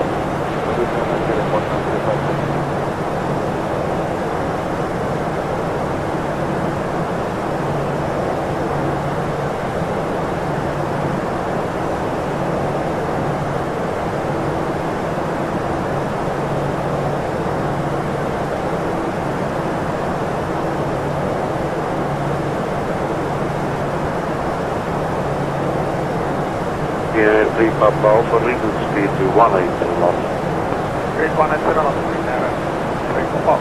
Yeah, 3 Papa Alpha, reduce speed to 18 knots. Great 180 knots, Primera. 3 Papa.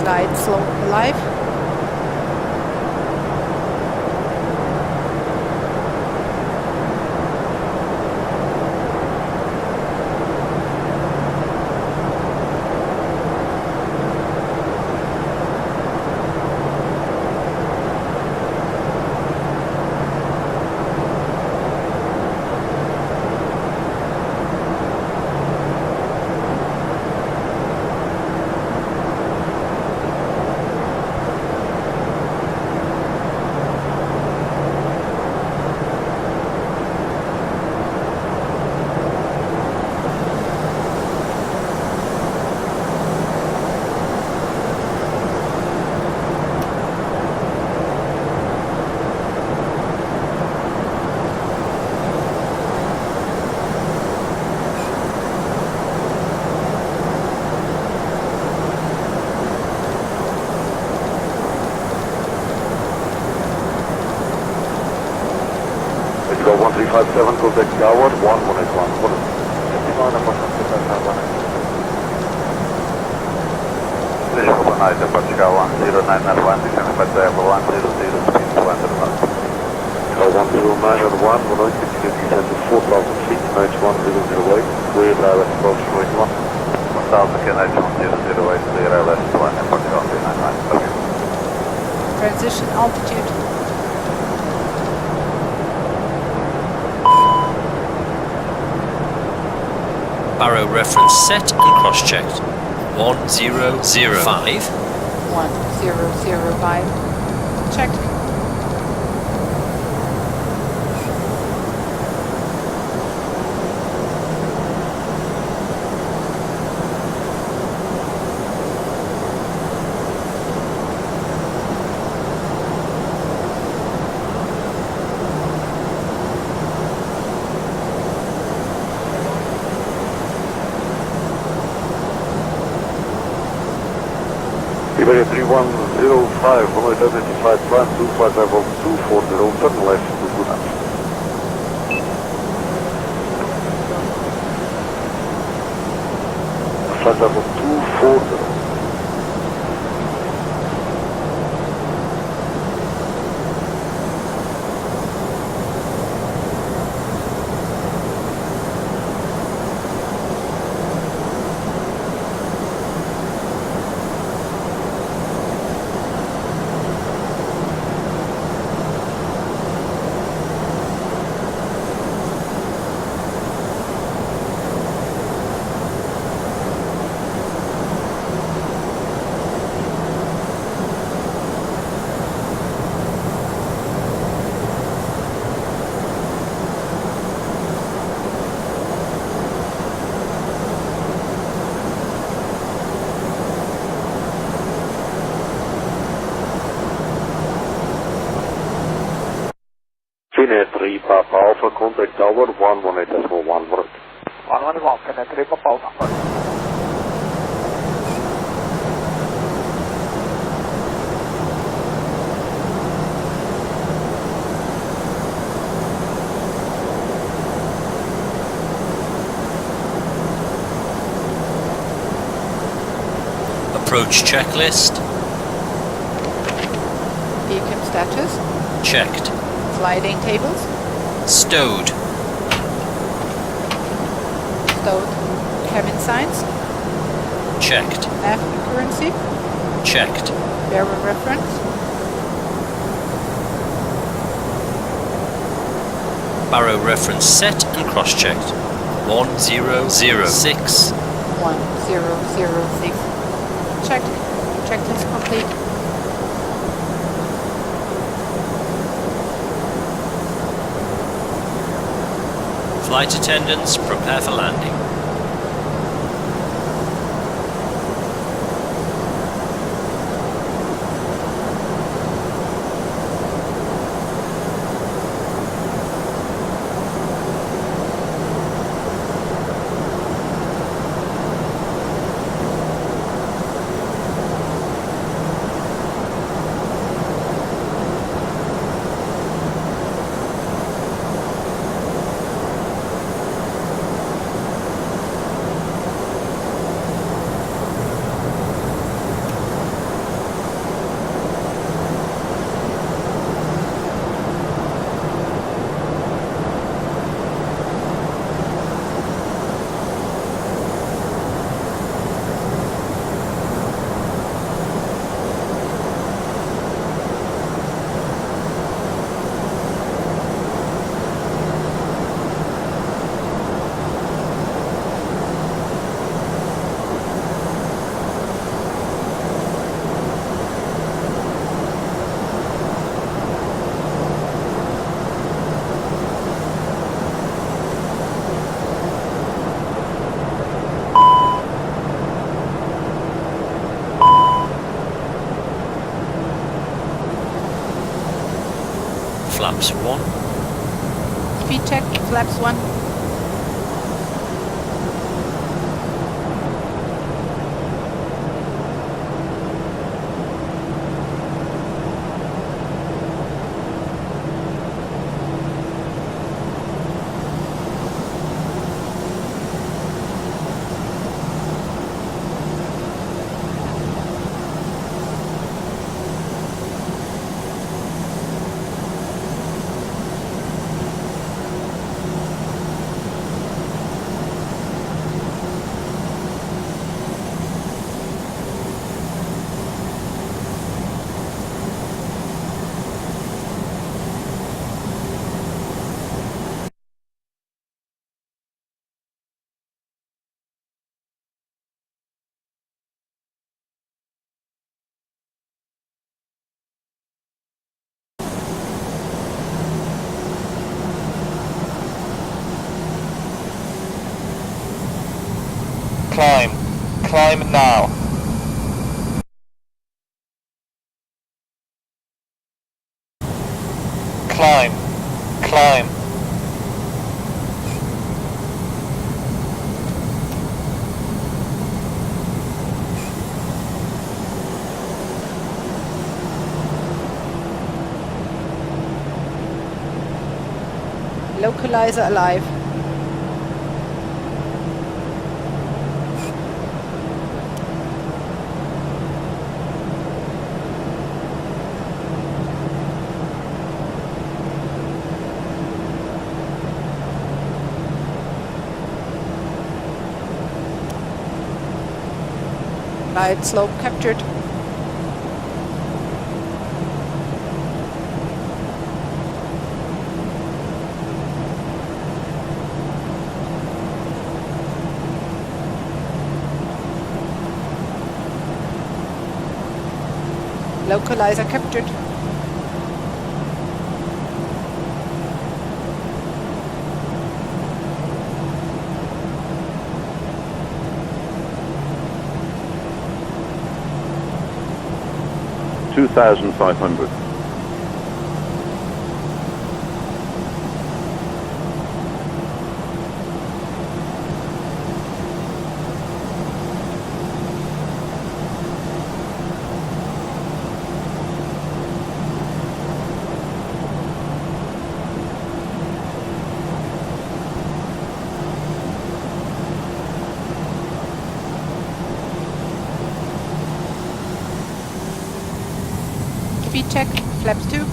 Guide slow live. Go 1357, contact tower, 1181. Visual United, Portugal 1091, descending by level 100, speed 200 knots. Hotel 109 1, 180, descend to 4,000 feet, QNH 1008, clear direct approach runway 21. 1000 QNH 1008, clear LS 1 in Portugal 399. Transition altitude. Barrow reference set and cross-checked. 1005. 1005. Checked. Iberia 3105, 175, plan 25 level 240, turn left to Gunas. Flight level 240. Finnair 3 Papa Alpha, contact tower 118.1, 111, Finnair 3 Papa Alpha. Approach checklist. Beacon status. Checked. Sliding tables. Stowed. Stowed. Cabin signs. Checked. Nav accuracy. Checked. Bearer reference. Barrow reference set and cross-checked. 1006. 1006. Checked. Checklist complete. Flight attendants, prepare for landing. Flaps 1. Speed check. Flaps 1. Climb. Climb now. Climb. Climb. Localizer alive. Glide slope captured. Localizer captured. $2,500. check, flaps 2.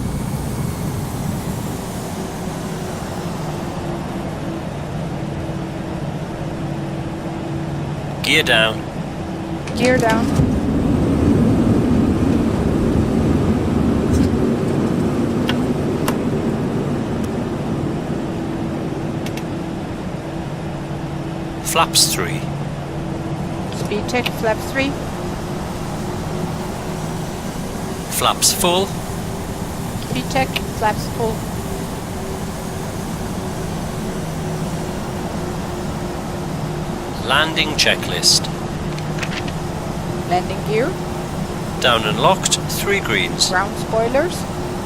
Gear down. Gear down. Flaps 3. Speed check, flaps 3. Flaps full. Speed check, flaps full. Landing checklist. Landing gear. Down and locked, 3 greens. Ground spoilers.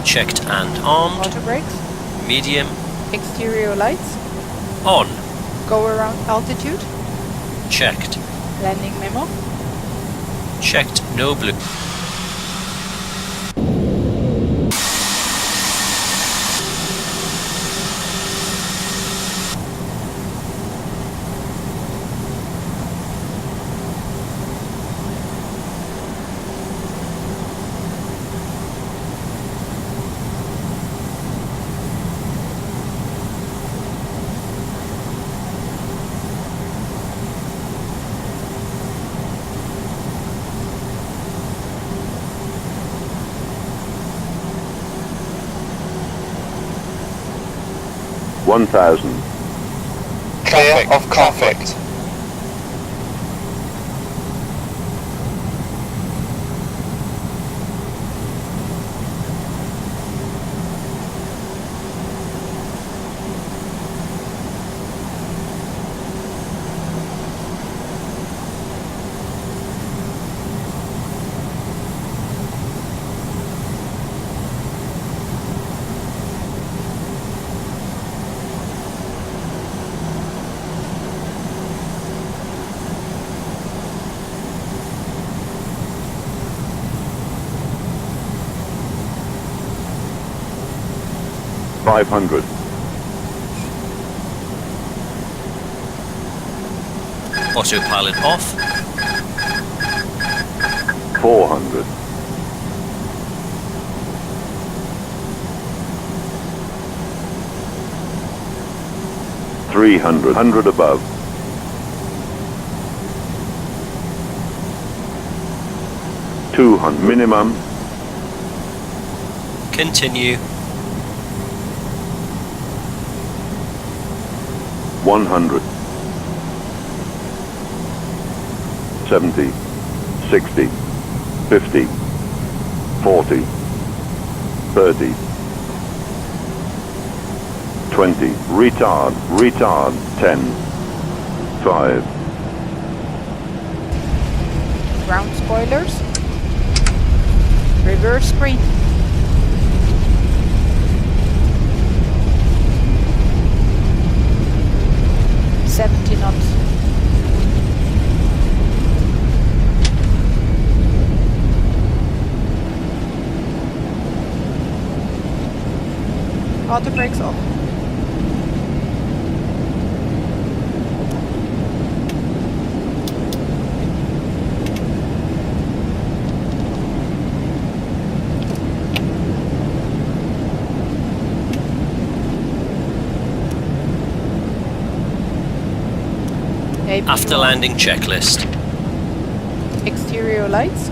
Checked and armed. Auto brakes. Medium. Exterior lights. On. Go around altitude. Checked. Landing memo. Checked, no blue. Clear of conflict. Autopilot off. 400. 300. 100 above. 200 minimum. Continue. 100. 70, 60, 50, 40, 30, 20, retard, 10, 5. Ground spoilers. Reverse screen. $70 knots. Auto brakes off. After landing checklist. Exterior lights.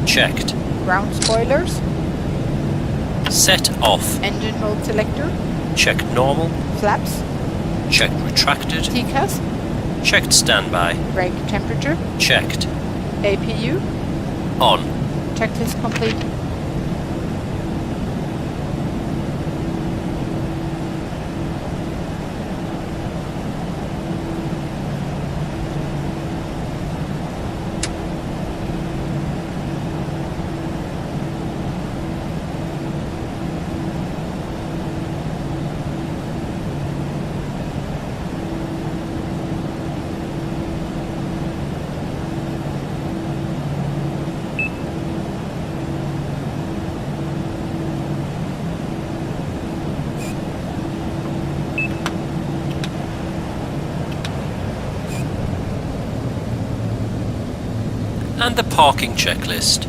Checked. Ground spoilers. Set off. Engine mode selector. Checked normal. Flaps. Checked retracted. TCAS. Checked standby. Brake temperature. Checked. APU. On. Checklist complete. And the parking checklist.